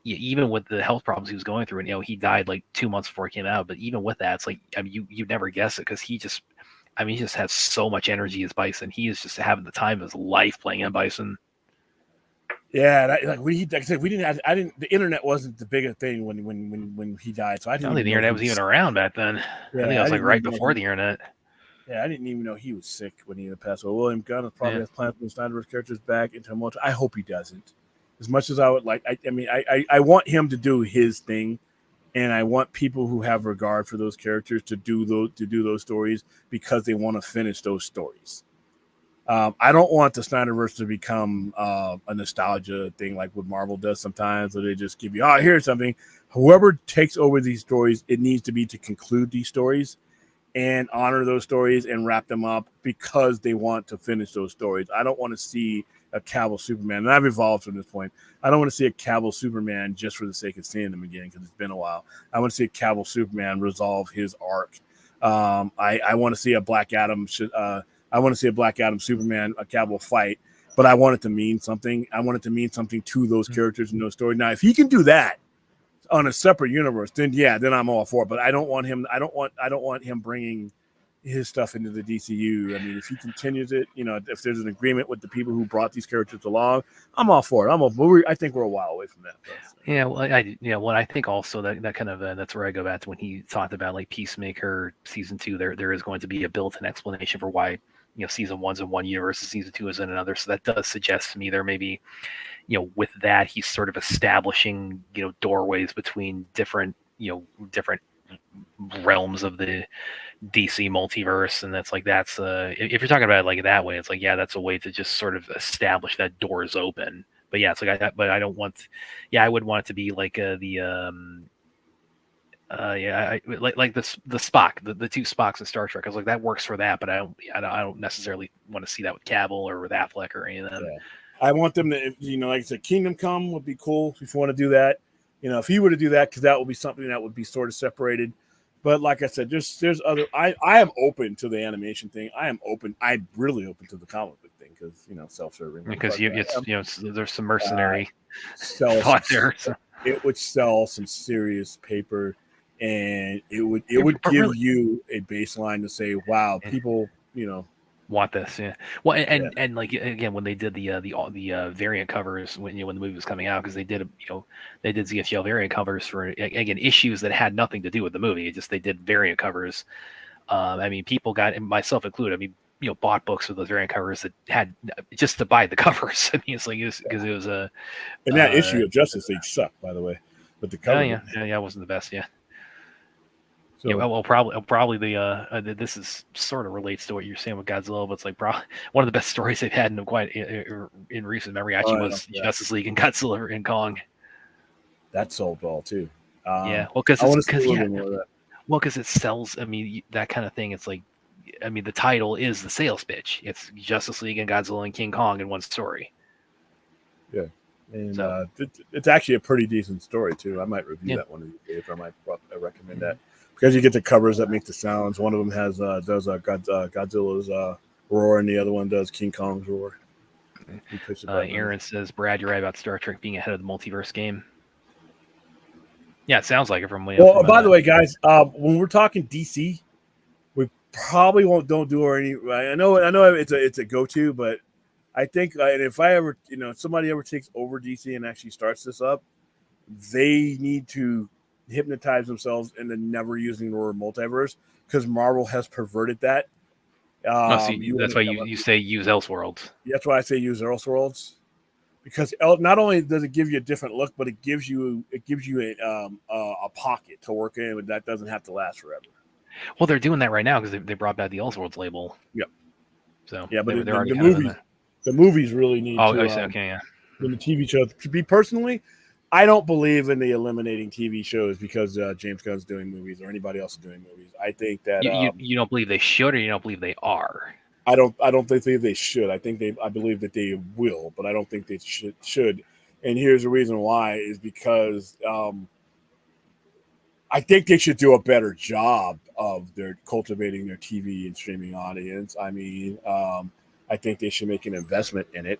even with the health problems he was going through, and he died like 2 months before he came out. But even with that, it's like, I mean, you never guess it because he just has so much energy as Bison. He is just having the time of his life playing M. Bison. Yeah, like I said, we didn't. I didn't. The internet wasn't the biggest thing when he died. So I didn't. I don't think the internet was even around back then. Yeah, I think it was like right before the internet. Yeah, I didn't even know he was sick when he passed away. William Gunn probably has plans to Snyder's characters back into multi. I hope he doesn't. As much as I would like, I want him to do his thing, and I want people who have regard for those characters to do those stories because they want to finish those stories. I don't want the Snyderverse to become a nostalgia thing like what Marvel does sometimes, where they just give you, here's something. Whoever takes over these stories, it needs to be to conclude these stories and honor those stories and wrap them up because they want to finish those stories. I don't want to see a Cavill Superman. And I've evolved from this point. I don't want to see a Cavill Superman just for the sake of seeing him again because it's been a while. I want to see a Cavill Superman resolve his arc. I want to see a Black Adam. I want to see a Black Adam Superman, a Cavill fight, but I want it to mean something. I want it to mean something to those characters in those stories. Now, if he can do that on a separate universe, then I'm all for it. But I don't want him. I don't want him bringing his stuff into the DCU. I mean, if he continues it, if there's an agreement with the people who brought these characters along, I'm all for it. I think we're a while away from that. Yeah, well, I think also that kind of that's where I go back to when he talked about like Peacemaker season 2. There is going to be a built-in explanation for why season 1's in one universe and season 2 is in another. So that does suggest to me there may be, with that he's sort of establishing doorways between different realms of the DC multiverse, and that's if you're talking about it like that way, it's like, yeah, that's a way to just sort of establish that door is open. But yeah, it's like I don't want, I would want it to be like like the Spock, the two Spocks in Star Trek. I was like, that works for that, but I don't necessarily want to see that with Cavill or with Affleck or any of them. Yeah. I want them to, like I said, Kingdom Come would be cool if you want to do that. If he were to do that, because that would be something that would be sort of separated. But like I said, there's other. I am open to the animation thing. I'm really open to the comic book thing because self-serving. Because there's some mercenary thought there. So. It would sell some serious paper, and it would give you a baseline to say, wow, people want this. Yeah. Well, and like again, when they did the variant covers when the movie was coming out, because they did ZFL variant covers for again issues that had nothing to do with the movie. They did variant covers. I mean, people got, myself included. I mean, bought books with those variant covers that had just to buy the covers. I mean, it's like because it was a. And that issue of Justice League sucked, by the way. But the cover, it wasn't the best. Yeah. So, yeah, well, probably this is sort of relates to what you're saying with Godzilla, but it's like probably one of the best stories they've had in recent memory. Actually, was Justice League and Godzilla and Kong. That sold well too. Because it sells. I mean, that kind of thing. It's like, I mean, the title is the sales pitch. It's Justice League and Godzilla and King Kong in one story. Yeah. And it's actually a pretty decent story too. I might review that one of these days. I might recommend that. Because you get the covers that make the sounds. One of them does Godzilla's roar, and the other one does King Kong's roar. Aaron says, Brad, you're right about Star Trek being ahead of the multiverse game. Yeah, it sounds like it from. Well, by the way, guys, when we're talking DC, we probably don't do any. I know it's a go-to, but I think and if I ever, if somebody ever takes over DC and actually starts this up, they need to hypnotize themselves into never using the word multiverse, because Marvel has perverted that. That's why you say use Elseworlds. That's why I say use Elseworlds, because not only does it give you a different look, but it gives you a pocket to work in, but that doesn't have to last forever. Well, they're doing that right now because they brought back the Elseworlds label. Yep. So yeah, but the movies really need to. Okay, yeah. In the TV shows, to be personally, I don't believe in the eliminating TV shows because James Gunn's doing movies or anybody else is doing movies. I think that you don't believe they should, or you don't believe they are. I don't think they should. I believe that they will, but I don't think they should. And here's the reason why: is because I think they should do a better job of their cultivating their TV and streaming audience. I mean, I think they should make an investment in it.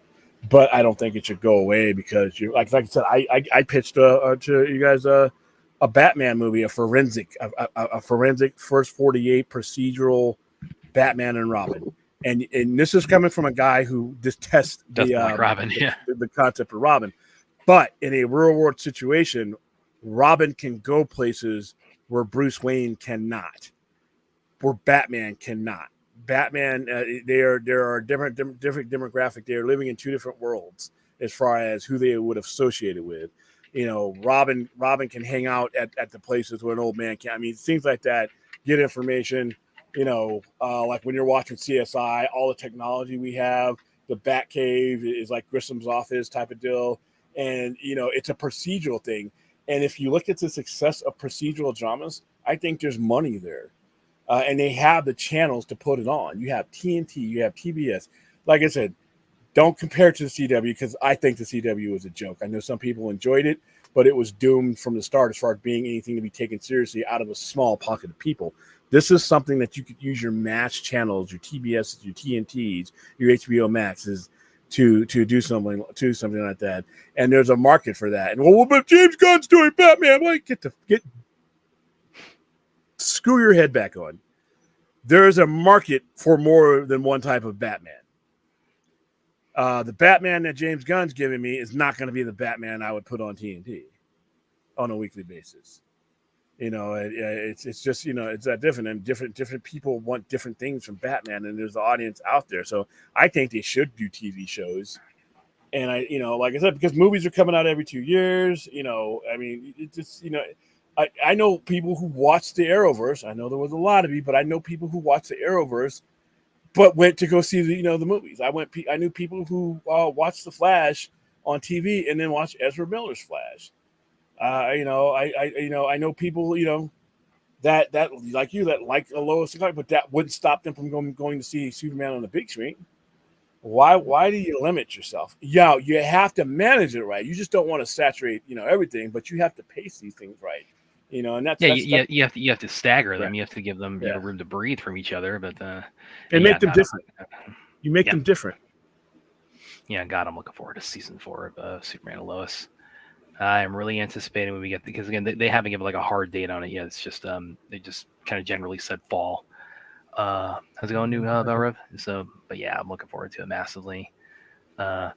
But I don't think it should go away because like I said, I pitched to you guys a Batman movie, a forensic first 48 procedural Batman and Robin, and this is coming from a guy who detests the concept of Robin, but in a real world situation, Robin can go places where Bruce Wayne cannot, where Batman cannot. Batman, there are different demographic. They're living in two different worlds as far as who they would have associated with. Robin can hang out at the places where an old man can. I mean, things like that. Get information. Like when you're watching CSI, all the technology we have. The Batcave is like Grissom's office type of deal, and it's a procedural thing. And if you look at the success of procedural dramas, I think there's money there. And they have the channels to put it on. You have TNT, you have TBS. Like I said, Don't compare it to the CW because I think the CW was a joke. I know some people enjoyed it, but it was doomed from the start as far as being anything to be taken seriously out of a small pocket of people. This is something that you could use your match channels, your TBSs, your TNTs, your HBO Maxes to do something like that. And there's a market for that. And well, but James Gunn's doing Batman. Well, screw your head back on. There is a market for more than one type of Batman. The Batman that James Gunn's giving me is not going to be the Batman I would put on TNT on a weekly basis. It's just, it's that different, and different people want different things from Batman, and there's the audience out there. So I think they should do TV shows. And like I said, because movies are coming out every 2 years, it just, I know people who watch the Arrowverse. I know there was a lot of you, but I know people who watch the Arrowverse, but went to go see the movies. I knew people who watched the Flash on TV and then watched Ezra Miller's Flash. I know people, that like you, that like a Lois Lane, but that wouldn't stop them from going to see Superman on the big screen. Why do you limit yourself? Yeah, you have to manage it right. You just don't want to saturate, everything, but you have to pace these things right. And that's you have to stagger them. Right. You have to give them room to breathe from each other, but and make them different. You make them different. Yeah, God, I'm looking forward to season 4 of Superman and Lois. I'm really anticipating when we get, because again they haven't given like a hard date on it yet. It's just they just kind of generally said fall. How's it going, new Belrev? So, but yeah, I'm looking forward to it massively. And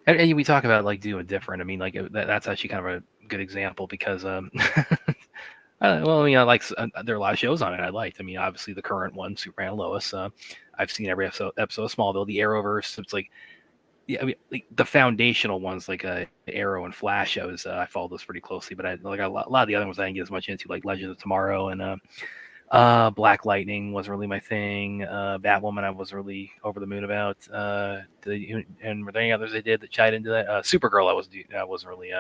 we talk about like doing different. I mean, like that's actually kind of a good example because there are a lot of shows on it I liked. I mean, obviously the current one, Superman and Lois. I've seen every episode of Smallville, the Arrowverse. It's like, yeah, I mean, like the foundational ones like Arrow and Flash shows. I follow those pretty closely, but I like a lot of the other ones I didn't get as much into, like Legends of Tomorrow and Black Lightning wasn't really my thing. Batwoman I was really over the moon about. And were there any others they did that chied into that? Supergirl I wasn't really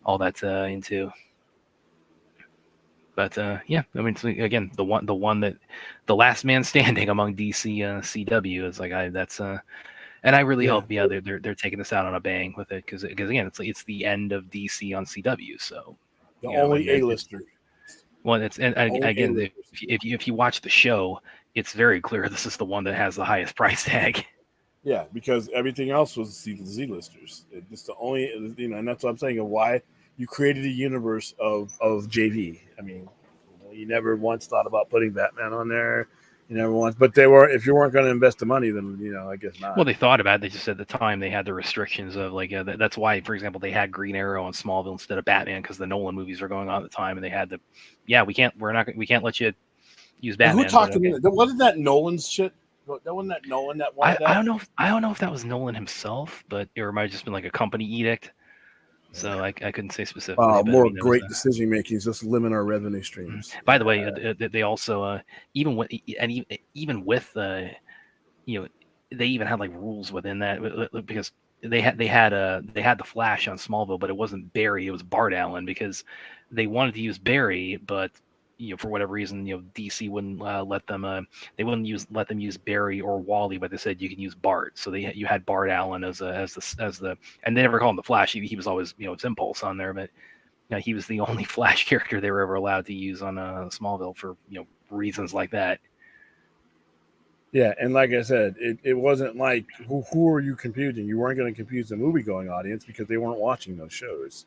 all that into. But yeah, I mean, again, the one that the last man standing among DC CW is like and I really hope they're taking this out on a bang with it because again it's the end of DC on CW, so the only A-lister. Well, again, if you watch the show, it's very clear this is the one that has the highest price tag. Yeah, because everything else was Z-listers. It's the only, and that's what I'm saying of why you created a universe of JV. I mean, you never once thought about putting Batman on there. You never once, but if you weren't going to invest the money, then I guess not. Well, they thought about it. They just at the time they had the restrictions of like that's why, for example, they had Green Arrow on Smallville instead of Batman because the Nolan movies were going on at the time, and they had to. Yeah, we can't let you use Batman. Who talked to me? Wasn't that Nolan's shit? That wasn't that Nolan that wanted that? I don't know if that was Nolan himself, but it might have just been like a company edict. So I couldn't say specifically. More great decision making is just limit our revenue streams. By the way, they also even with they even had like rules within that because they had the Flash on Smallville, but it wasn't Barry, it was Bart Allen because they wanted to use Barry, but for whatever reason, DC wouldn't let them. They wouldn't let them use Barry or Wally, but they said you can use Bart. So you had Bart Allen as the, and they never called him the Flash. He was always it's Impulse on there, but he was the only Flash character they were ever allowed to use on Smallville for reasons like that. Yeah, and like I said, it wasn't like who are you confusing? You weren't going to confuse the movie going audience because they weren't watching those shows.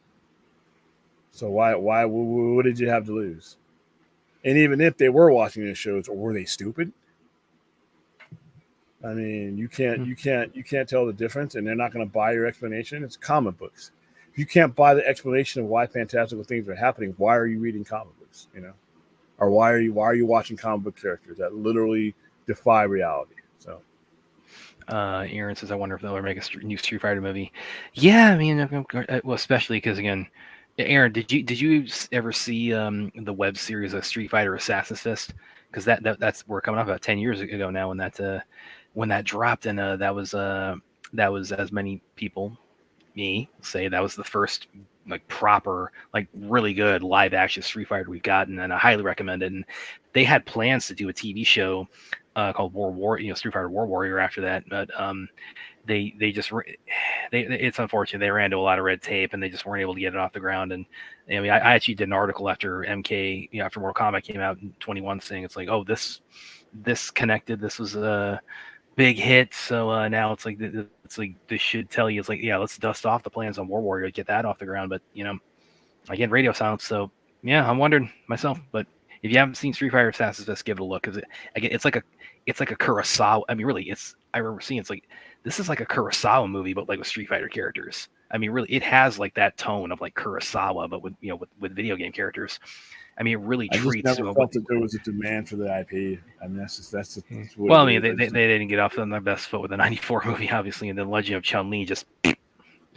So why what did you have to lose? And even if they were watching those shows, or were they stupid? I mean, you can't tell the difference, and they're not going to buy your explanation. It's comic books. If you can't buy the explanation of why fantastical things are happening, why are you reading comic books? Or why are you watching comic book characters that literally defy reality? So, Aaron says, "I wonder if they'll ever make a new Street Fighter movie." Yeah, I mean, well, especially because again. Aaron, did you ever see the web series of Street Fighter Assassin's Fist? Because that's we're coming up about 10 years ago now when that dropped, and that was as many people say that was the first like proper like really good live action Street Fighter we've gotten, and I highly recommend it. And they had plans to do a TV show called Street Fighter War Warrior after that, but they just it's unfortunate they ran into a lot of red tape and they just weren't able to get it off the ground. And I mean, I actually did an article after MK, after Mortal Kombat came out in 21, saying it's like, oh, this connected, this was a big hit, so now it's like this should tell you, it's like, yeah, let's dust off the plans on War Warrior, get that off the ground. But again, radio silence. So yeah, I'm wondering myself, but if you haven't seen Street Fighter Assassin's Fist, give it a look, because it's like a Kurosawa. I mean, really, I remember seeing, it's like, this is like a Kurosawa movie, but like with Street Fighter characters. I mean, really, it has like that tone of like Kurosawa, but with with video game characters. I mean, it really I just treats. never felt that there was a demand for the IP. I mean, that's what Well, I it mean, is. they didn't get off on their best foot with the '94 movie, obviously, and then Legend of Chun-Li just.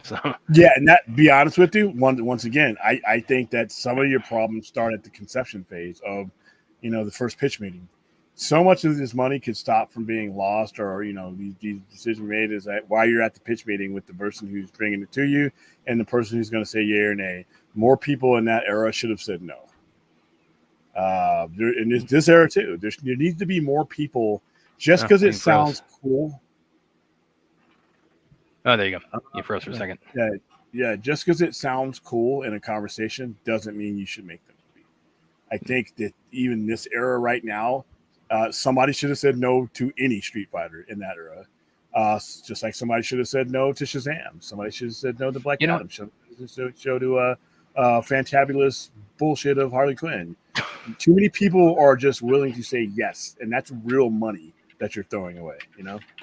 So Yeah, and that, be honest with you, once again, I think that some of your problems start at the conception phase of, the first pitch meeting. So much of this money could stop from being lost, or these decisions made is that while you're at the pitch meeting with the person who's bringing it to you and the person who's going to say yay or nay. More people in that era should have said no. In this era too, there needs to be more people. Just because it sounds cool. Oh, there you go. You froze for a second. Yeah. Just because it sounds cool in a conversation doesn't mean you should make the movie. I think that even this era right now, somebody should have said no to any Street Fighter in that era. Just like somebody should have said no to Shazam. Somebody should have said no to Black Adam. Show to fantabulous bullshit of Harley Quinn. Too many people are just willing to say yes, and that's real money that you're throwing away.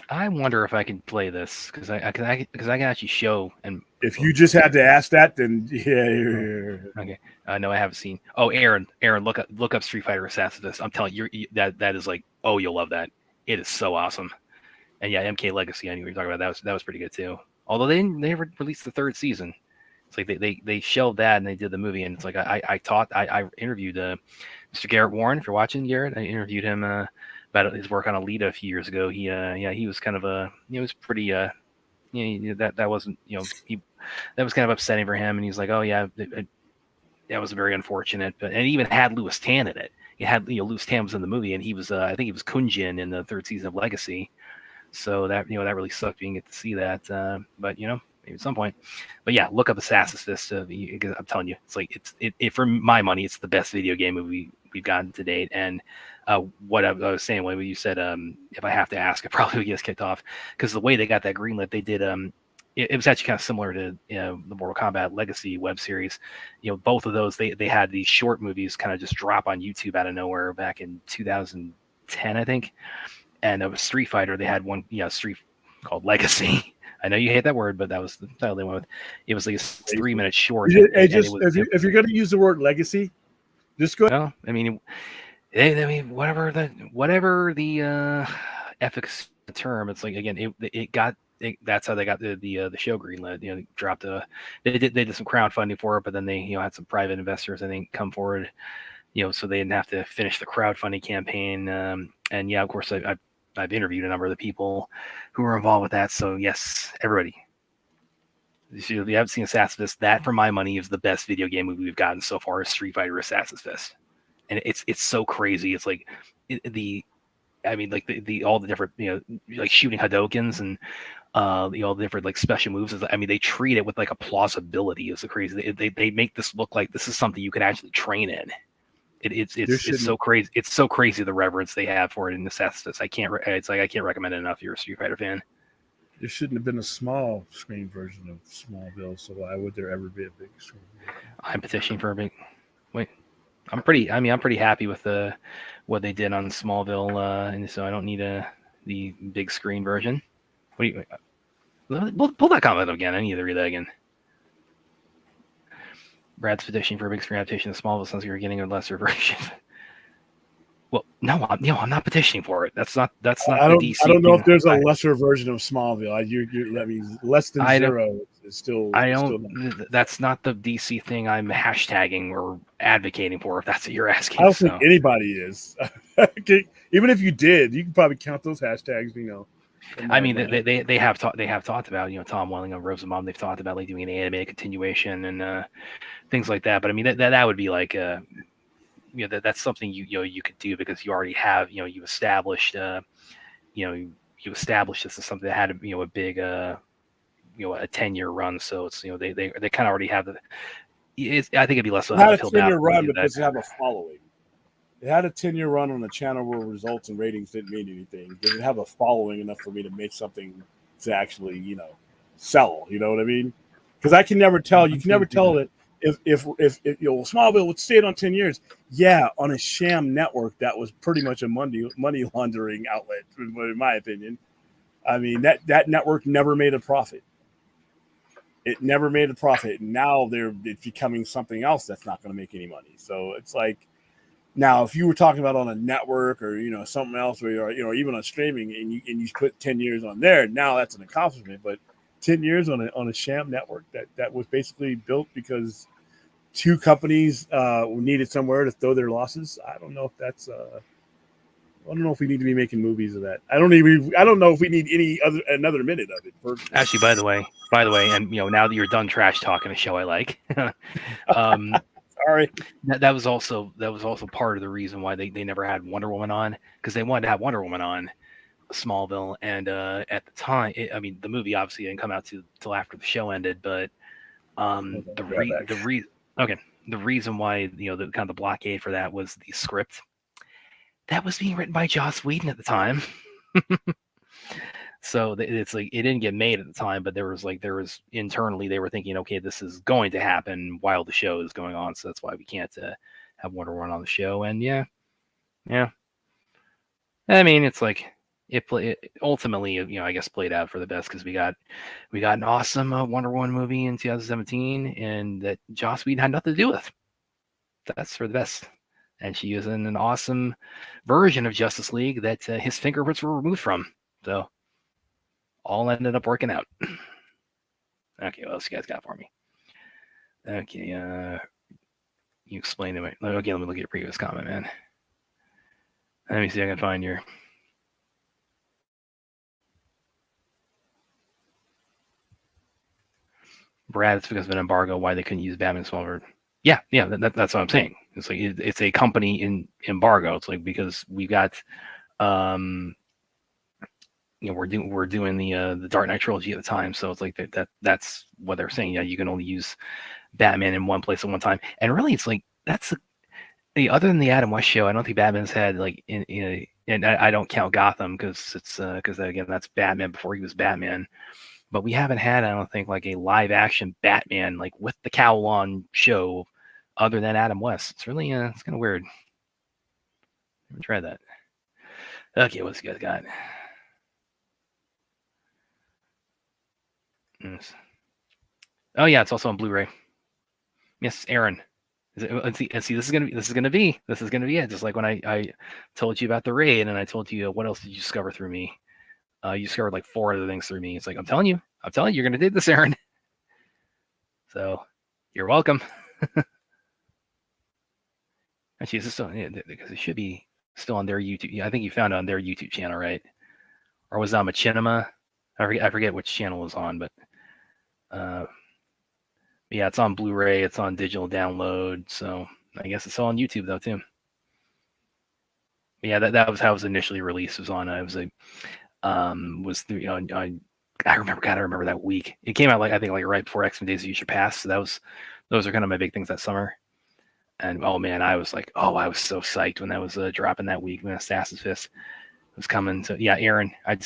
I wonder if I can play this, because I can actually show. And if you just had to ask that, then yeah. Okay. No, I haven't seen. Oh, Aaron, look up Street Fighter Assassin's Fist. I'm telling you, that is like, oh, you'll love that. It is so awesome. And yeah, MK Legacy. I knew we were talking about that was pretty good too. Although they never released the third season. It's like they shelved that and they did the movie. And it's like I interviewed Mr. Garrett Warren. If you're watching, Garrett, I interviewed him about his work on Alita a few years ago. He was kind of was pretty that wasn't that was kind of upsetting for him. And he's like, oh yeah, that was very unfortunate. But and it even had Louis Tan in it. It had Louis Tan was in the movie, and he was I think he was Kunjin in the third season of Legacy. So that that really sucked being get to see that. But maybe at some point. But yeah, look up Assassin's Fist. I'm telling you, it's like it for my money, it's the best video game movie we've gotten to date. And what I was saying, when you said if I have to ask, it probably would get us kicked off, because the way they got that greenlit, they did it was actually kind of similar to the Mortal Kombat Legacy web series. Both of those they had these short movies kind of just drop on YouTube out of nowhere back in 2010, I think. And of a Street Fighter, they had one Street called Legacy. I know you hate that word, but that was the title they went with. It was like a 3-minute short. If you're going to use the word legacy, just go. Well, I mean, whatever the efficacy of the term. It's like, again, that's how they got the show greenlit. Dropped they did some crowdfunding for it, but then they had some private investors, I think, come forward. So they didn't have to finish the crowdfunding campaign. And yeah, of course, I've interviewed a number of the people who were involved with that. So yes, everybody, if you haven't seen Assassin's Fist, that for my money is the best video game movie we've gotten so far, is Street Fighter Assassin's Fist. And it's so crazy. It's like all the different, like shooting Hadokens and all the different like special moves. They treat it with like a plausibility. Is the crazy. They make this look like this is something you can actually train in. It's so crazy. It's so crazy the reverence they have for it in Assassin's Fist. I can't recommend it enough if you're a Street Fighter fan. There shouldn't have been a small screen version of Smallville, so why would there ever be a big screen? I'm petitioning for a big. Wait, I'm pretty happy with what they did on Smallville, and so I don't need the big screen version. Pull that comment up again. I need to read that again. Brad's petitioning for a big screen adaptation of Smallville since you're getting a lesser version. Well, no, I'm not petitioning for it. That's not the DC. I don't know if there's a lesser version of Smallville. Less than zero is still. That's not the DC thing I'm hashtagging or advocating for. If that's what you're asking, I don't think anybody is. Even if you did, you can probably count those hashtags. They have talked about Tom Welling of Rosenbaum. They've talked about like doing an animated continuation and things like that. But that would be like that's something you could do, because you already have you've established you established this as something that had a big a 10-year run. So it's they kind of already have the. I think it'd be less It of had a a feel 10-year bad for run, you but that. does it have a following? It had a 10-year run on a channel where results and ratings didn't mean anything. Does it have a following enough for me to make something to actually, sell? You know what I mean? Because I can never tell. You can never tell that if Smallville would stay on 10 years. Yeah, on a sham network that was pretty much a money laundering outlet, in my opinion. I mean that network never made a profit. It never made a profit. And now it's becoming something else that's not going to make any money. So it's like. Now, if you were talking about on a network or something else, or even on streaming, and you put 10 years on there, now that's an accomplishment. But 10 years on a sham network that was basically built because two companies needed somewhere to throw their losses. I don't know if that's. I don't know if we need to be making movies of that. I don't know if we need another minute of it. Personally. Actually, by the way, and now that you're done trash talking a show I like. Sorry. That was also part of the reason why they never had Wonder Woman on, because they wanted to have Wonder Woman on Smallville, and at the time, the movie obviously didn't come out till after the show ended, but the reason why the kind of the blockade for that was the script that was being written by Joss Whedon at the time. So it's like it didn't get made at the time, but there was internally they were thinking, okay, this is going to happen while the show is going on, so that's why we can't have Wonder Woman on the show. And yeah. I mean, it's like it ultimately, I guess played out for the best because we got an awesome Wonder Woman movie in 2017, and that Joss Whedon had nothing to do with. That's for the best. And she was in an awesome version of Justice League that his fingerprints were removed from. So. All ended up working out. Okay, what else you guys got for me? Okay, you explained it. Okay, let me look at your previous comment, man. Let me see if I can find your. Brad, it's because of an embargo why they couldn't use Batman Smallville. Yeah, that's what I'm saying. It's like it's a company in embargo. It's like because we got we're doing the Dark Knight trilogy at the time, so it's like that's what they're saying. Yeah, you can only use Batman in one place at one time, and really, it's like that's other than the Adam West show, I don't think Batman's had like and I don't count Gotham because it's because again that's Batman before he was Batman, but we haven't had I don't think like a live action Batman like with the cowl on show other than Adam West. It's really it's kind of weird. Let me try that. Okay, what's you guys got? Oh yeah, it's also on Blu-ray. Yes, Aaron. Let's see. This is gonna be it. Just like when I told you about the raid, and I told you what else did you discover through me? You discovered like 4 other things through me. It's like I'm telling you, you're gonna do this, Aaron. So you're welcome. Actually, is this still? Yeah, because it should be still on their YouTube. Yeah, I think you found it on their YouTube channel, right? Or was it on Machinima? I forget which channel it was on, but yeah, it's on Blu-ray. It's on digital download. So I guess it's all on YouTube though too. Yeah, that was how it was initially released. It was on. It was a I remember that week. It came out I think right before X-Men Days of Future Past. So those are kind of my big things that summer. And oh man, I was so psyched when that was dropping that week. When Assassin's Fist was coming. So yeah, Aaron, I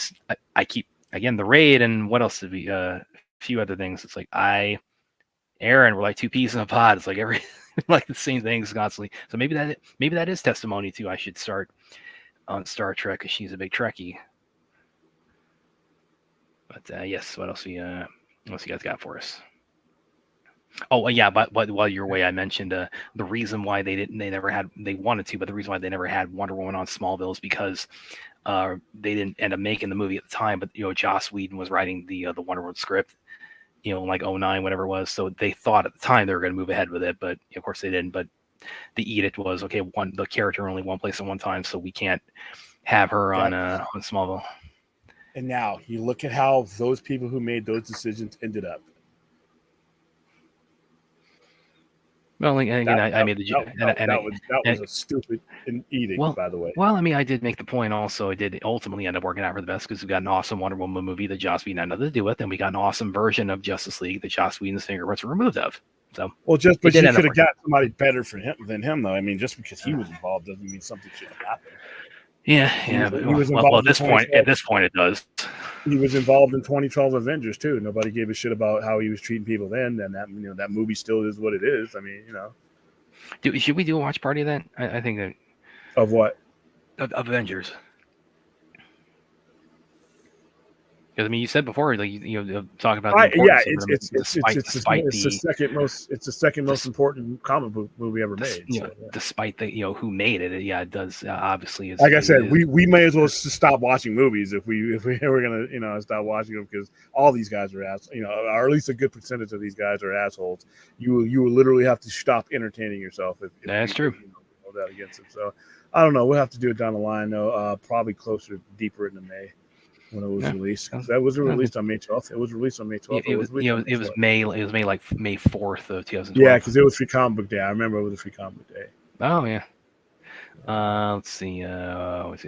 keep again the raid and what else did we a few other things. It's like Aaron, we're like two peas in a pod. It's like every like the same things constantly. So maybe that is testimony too. I should start on Star Trek because she's a big Trekkie. But yes, what else you guys got for us? Oh yeah, but while you're away, I mentioned the reason why they wanted to, but the reason why they never had Wonder Woman on Smallville is because they didn't end up making the movie at the time. But Joss Whedon was writing the Wonder Woman script, like 2009, whatever it was. So they thought at the time they were going to move ahead with it, but of course they didn't. But the edict was okay, the character only one place at one time, so we can't have her on Smallville. And now you look at how those people who made those decisions ended up. Well, again, I made the that was a stupid edict, well, by the way. well, I mean, I did make the point also. It did ultimately end up working out for the best because we got an awesome Wonder Woman movie that Joss Whedon had nothing to do with, and we got an awesome version of Justice League that Joss Whedon's fingerprints were removed of. So, Well, but you could have got somebody better for him than him, though. I mean, just because he was involved doesn't mean something should have happened. Yeah, He was well, involved at this point, it does. He was involved in 2012 Avengers too. Nobody gave a shit about how he was treating people then, and that movie still is what it is. I mean, Should we do a watch party then? I think that of what of Avengers. Because I mean, you said before, like talk about the importance of them, it's the second most important comic book movie ever made. Despite the who made it, it does obviously. Like I said, we may as well stop watching movies if we were gonna stop watching them because all these guys are or at least a good percentage of these guys are assholes. You will literally have to stop entertaining yourself. That's true. That against it. So I don't know. We'll have to do it down the line though. Probably deeper into May. When it was released, that was released on May 12th. It was released on May 12th. It was May 4th of 2012. Yeah, because it was Free Comic Book Day. I remember it was a Free Comic Book Day. Oh yeah. Let's see.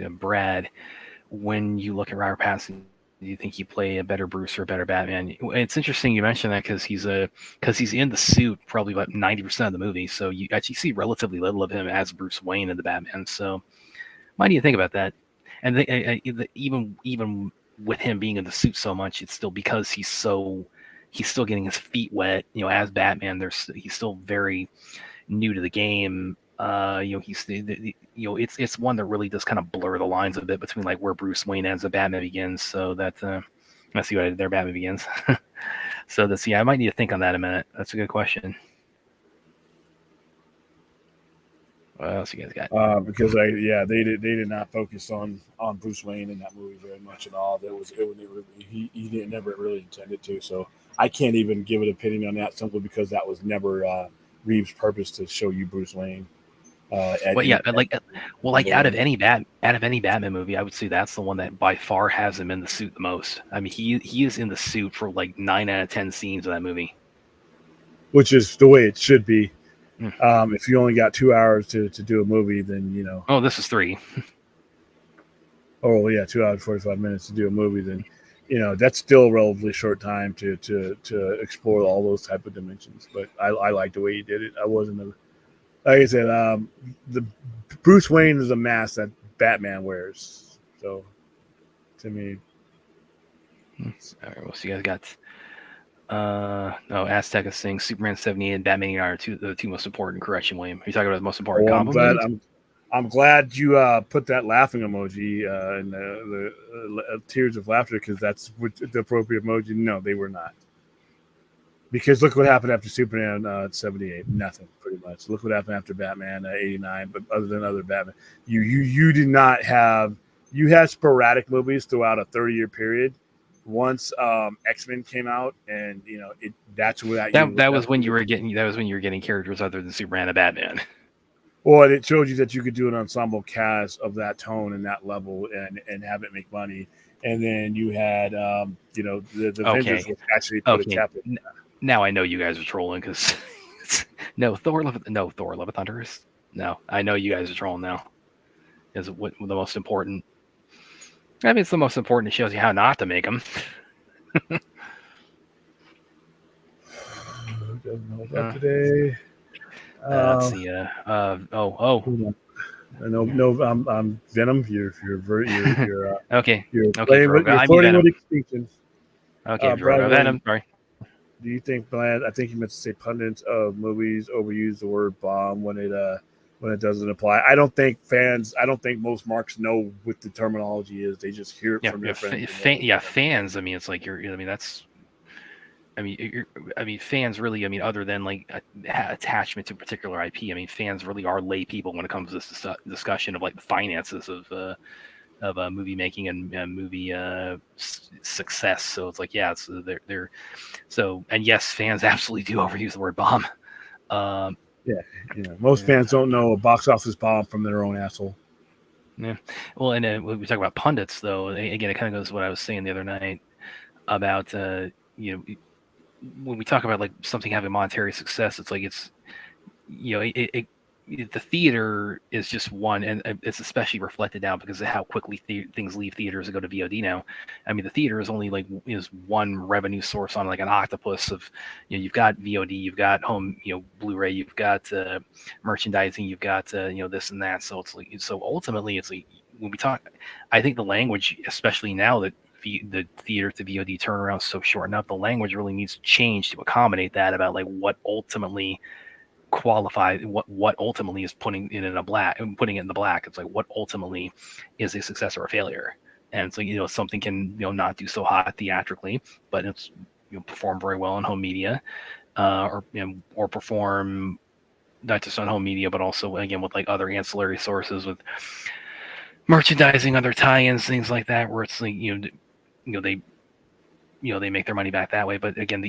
Brad, when you look at Robert Pattinson, do you think he play a better Bruce or a better Batman? It's interesting you mentioned that because he's in the suit probably about 90% of the movie, so you actually see relatively little of him as Bruce Wayne in the Batman. So, why do you think about that? And even with him being in the suit so much, it's still because he's still getting his feet wet. As Batman, he's still very new to the game. It's one that really does kind of blur the lines a bit between like where Bruce Wayne ends and Batman begins. So that let's see what I did there. Batman Begins. So I might need to think on that a minute. That's a good question. What else you guys got? Because they did not focus on Bruce Wayne in that movie very much at all. He never really intended to. So I can't even give an opinion on that simply because that was never Reeves' purpose to show you Bruce Wayne. Out of any Batman movie, I would say that's the one that by far has him in the suit the most. I mean, he is in the suit for like 9 out of 10 scenes of that movie, which is the way it should be. If you only got 2 hours to do a movie, then Oh, this is 3. Oh yeah, 2 hours 45 minutes to do a movie. Then that's still a relatively short time to explore all those type of dimensions. But I like the way he did it. I wasn't like I said. The Bruce Wayne is a mask that Batman wears. So to me, all right. Well, so you guys got. Aztec is saying Superman 78 and Batman 89 are the two most important. Correction, William. Are you talking about the most important comic? I'm glad you put that laughing emoji and the tears of laughter because that's the appropriate emoji. No, they were not. Because look what happened after Superman 78. Nothing, pretty much. Look what happened after Batman 89. But other than other Batman, you did not have. You had sporadic movies throughout a 30-year period. Once X-Men came out, and that's where that was when you were getting characters other than Superman and Batman. Well, it showed you that you could do an ensemble cast of that tone and that level, and have it make money. And then you had the Avengers which actually put a cap in. Now I know you guys are trolling because Thor Love and Thunder is no. I know you guys are trolling now. Is what the most important. I mean, it's the most important. It shows you how not to make them. Doesn't hold up today. Let's see. No. I'm Venom. You're okay. You're flirting with extinction. Okay, Venom. Sorry. Do you think, Brad? I think you meant to say pundits of movies overuse the word bomb when it doesn't apply. I don't think most marks know what the terminology is. They just hear it from their friends. Fans. I mean, it's like fans really. I mean, other than like attachment to a particular IP. I mean, fans really are lay people when it comes to this discussion of like the finances of movie making and movie success. So it's like, yeah, so they're so, and yes, fans absolutely do overuse the word bomb. Most fans don't know a box office bomb from their own asshole. Yeah. Well, and when we talk about pundits, though, again, it kind of goes to what I was saying the other night about, when we talk about like something having monetary success, it's like the theater is just one, and it's especially reflected now because of how quickly things leave theaters and go to VOD now. I mean, the theater is only like is one revenue source on like an octopus of, you've got VOD, you've got home, Blu-ray, you've got merchandising, you've got this and that. So it's like, so ultimately it's like when we talk, I think the language, especially now that the theater to VOD turnaround is so short enough, the language really needs to change to accommodate that about like what ultimately what ultimately is putting it in the black. It's like what ultimately is a success or a failure. And it's like, something can not do so hot theatrically, but it's perform very well on home media, or perform not just on home media, but also again with like other ancillary sources with merchandising, other tie-ins, things like that, where it's like they make their money back that way. But again,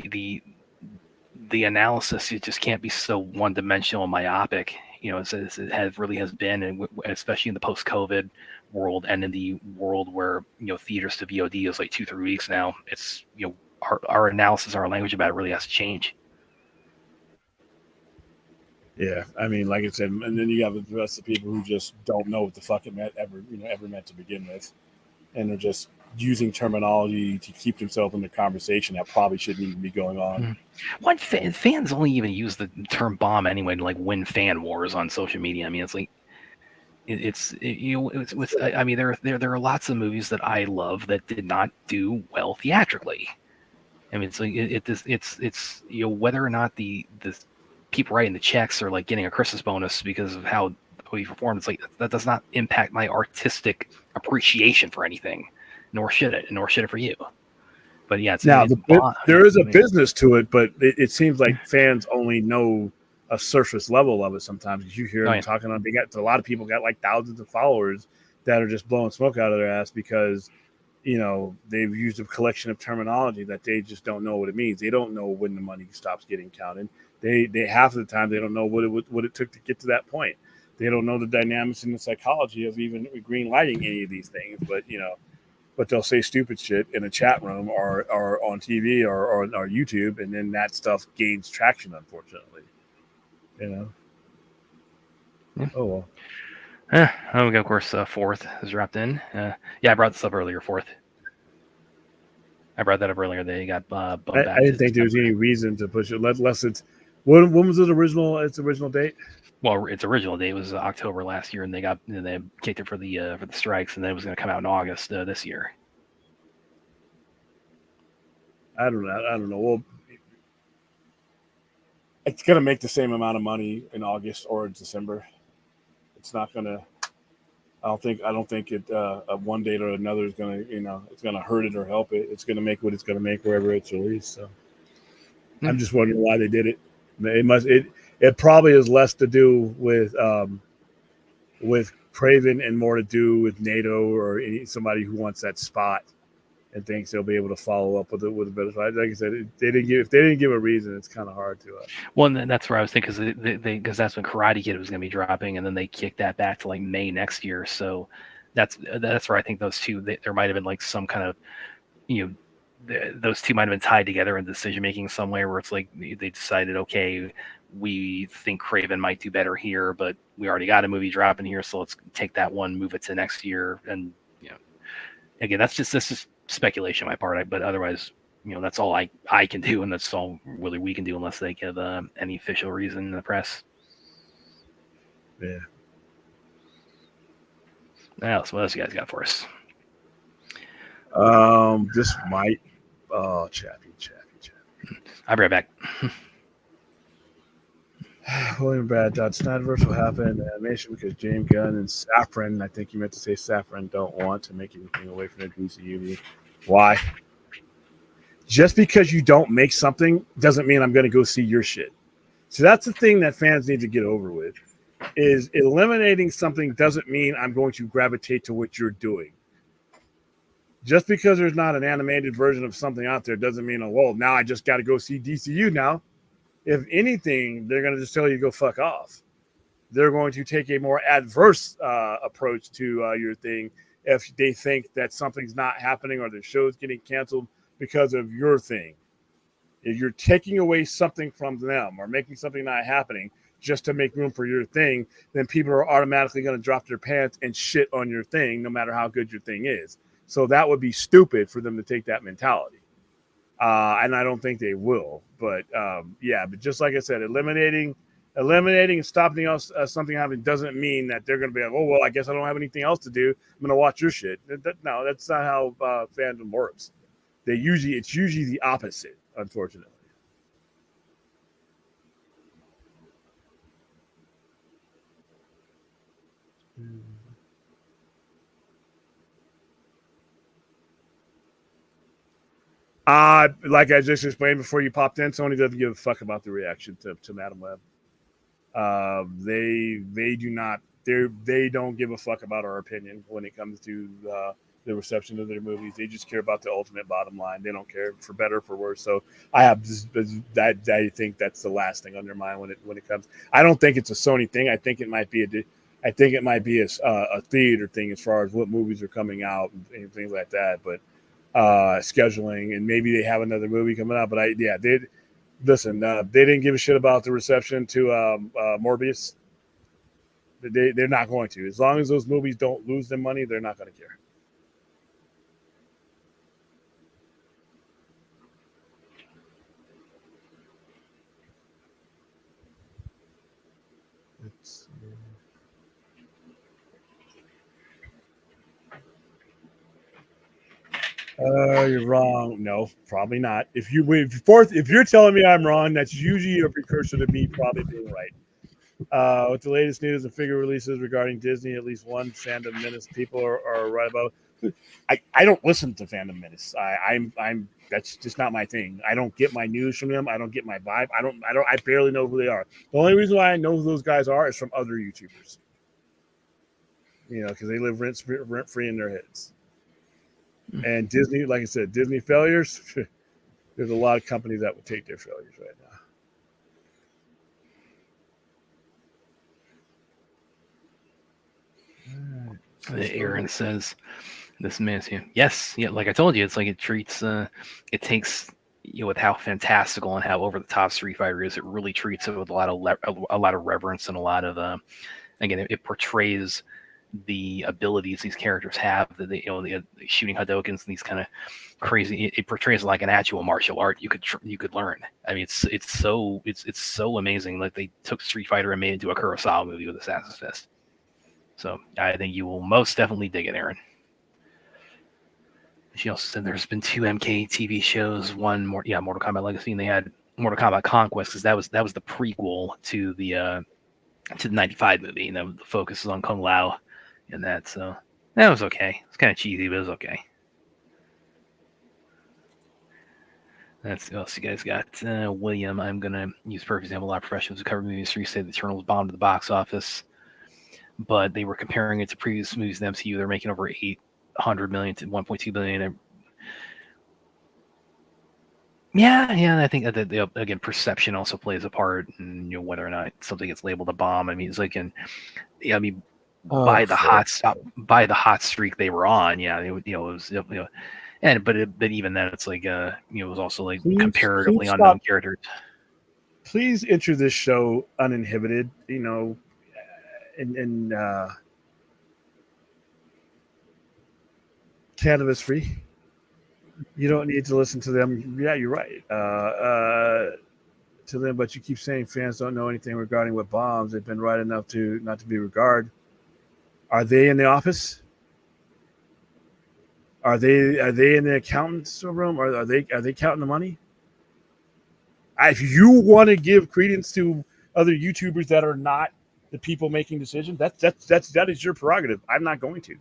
the analysis, it just can't be so one-dimensional and myopic, as it really has been, and especially in the post-COVID world and in the world where theaters to VOD is like 2-3 weeks now. It's our analysis, our language about it really has to change. Yeah, I mean, like I said, and then you have the rest of the people who just don't know what the fuck it ever meant to begin with, and they're just using terminology to keep themselves in the conversation that probably shouldn't even be going on. What fans only even use the term bomb anyway to like win fan wars on social media. I mean, it's like I mean, there are lots of movies that I love that did not do well theatrically. I mean, it's like it's whether or not the people writing the checks are like getting a Christmas bonus because of how he performed. It's like that does not impact my artistic appreciation for anything, nor should it for you. But yeah, there is a business to it, but it seems like fans only know a surface level of it sometimes. You hear them talking on a lot of people got like thousands of followers that are just blowing smoke out of their ass because they've used a collection of terminology that they just don't know what it means. They don't know when the money stops getting counted. They half of the time they don't know what it took to get to that point. They don't know the dynamics and the psychology of even green lighting any of these things. But they'll say stupid shit in a chat room or on TV or YouTube, and then that stuff gains traction, unfortunately. Yeah. Oh, well. Of course, fourth is wrapped in. I brought this up earlier, fourth. I brought that up earlier. They got bumped back. I didn't think there was any reason to push it, unless it's... When was its original date? Well, its original date was October last year, and they kicked it for the strikes, and then it was going to come out in August this year. I don't know. Well, it's going to make the same amount of money in August or December. It's not going to. I don't think it one date or another is going to it's going to hurt it or help it. It's going to make what it's going to make wherever it's released. So I'm just wondering why they did it. It probably has less to do with Craven and more to do with NATO or somebody who wants that spot and thinks they'll be able to follow up with a better fight. Like I said, if they didn't give a reason, it's kind of hard to. Well, and that's where I was thinking because that's when Karate Kid was going to be dropping, and then they kicked that back to like May next year. So that's where I think those two there might have been like some kind of those two might have been tied together in decision making somewhere where it's like they decided, okay, we think Craven might do better here, but we already got a movie dropping here, so let's take that one, move it to next year, and again, this is speculation on my part, but otherwise, that's all I can do, and that's all really we can do unless they give any official reason in the press. Yeah. What else you guys got for us? This might. Oh, Chappie. I'll be right back. William Brad Snyderverse will happen in animation because James Gunn and Safran, I think you meant to say Safran, don't want to make anything away from the DCU. Why? Just because you don't make something doesn't mean I'm going to go see your shit. So that's the thing that fans need to get over with, is eliminating something doesn't mean I'm going to gravitate to what you're doing. Just because there's not an animated version of something out there doesn't mean, now I just got to go see DCU now. If anything, they're going to just tell you to go fuck off. They're going to take a more adverse approach to your thing if they think that something's not happening or the show's getting canceled because of your thing. If you're taking away something from them or making something not happening, just to make room for your thing, then people are automatically going to drop their pants and shit on your thing, no matter how good your thing is. So that would be stupid for them to take that mentality. And I don't think they will. But but just like I said, eliminating and stopping us something happening doesn't mean that they're going to be like, oh, well, I guess I don't have anything else to do. I'm going to watch your shit. No, that's not how fandom works. It's usually the opposite, unfortunately. Like I just explained before you popped in, Sony doesn't give a fuck about the reaction to Madam Web. They do not. They don't give a fuck about our opinion when it comes to the reception of their movies. They just care about the ultimate bottom line. They don't care for better or for worse. So I think that's the last thing on their mind when it comes. I don't think it's a Sony thing. I think it might be a theater thing as far as what movies are coming out and things like that. But scheduling and maybe they have another movie coming out. But they listen. They didn't give a shit about the reception to Morbius. They're not going to. As long as those movies don't lose them money, they're not going to care. You're wrong. No, probably not. If you're telling me I'm wrong, that's usually a precursor to me probably being right. With the latest news and figure releases regarding Disney, at least one fandom menace people are right about. I don't listen to fandom menace. I'm that's just not my thing. I don't get my news from them. I don't get my vibe. I barely know who they are. The only reason why I know who those guys are is from other YouTubers. Because they live rent free in their heads. And Disney, like I said, Disney failures. There's a lot of companies that would take their failures right now. Aaron says, "This man's here." Yes, yeah. Like I told you, it's like it treats. It takes with how fantastical and how over the top Street Fighter is. It really treats it with a lot of reverence and a lot of. Again, it portrays the abilities these characters have, that the shooting Hadokens and these kind of crazy. It portrays like an actual martial art you could learn. I mean, it's so amazing. Like they took Street Fighter and made it into a Kurosawa movie with Assassin's Fist. So I think you will most definitely dig it, Aaron. She also said there's been 2 MK TV shows. One more, Mortal Kombat Legacy, and they had Mortal Kombat Conquest because that was the prequel to the '95 movie. And the focus is on Kung Lao. And that, so that was okay. It's kind of cheesy, but it was okay. That's what else you guys got. William, I'm gonna use a perfect example. A lot of professionals who cover movies say the Eternals bombed the box office, but they were comparing it to previous movies in the MCU. They're making over 800 million to 1.2 billion. Yeah. I think that again, perception also plays a part, and whether or not something gets labeled a bomb. I mean, it's like by the hot streak they were on, it was but even then it's like it was also like comparatively unknown characters. Please enter this show uninhibited, and cannabis free. You don't need to listen to them. Yeah, you're right. To them, but you keep saying fans don't know anything regarding what bombs. They've been right enough to not to be regarded. Are they in the office? Are they in the accountant's room? Are they counting the money? If you want to give credence to other YouTubers that are not the people making decisions, that is your prerogative. I'm not going to.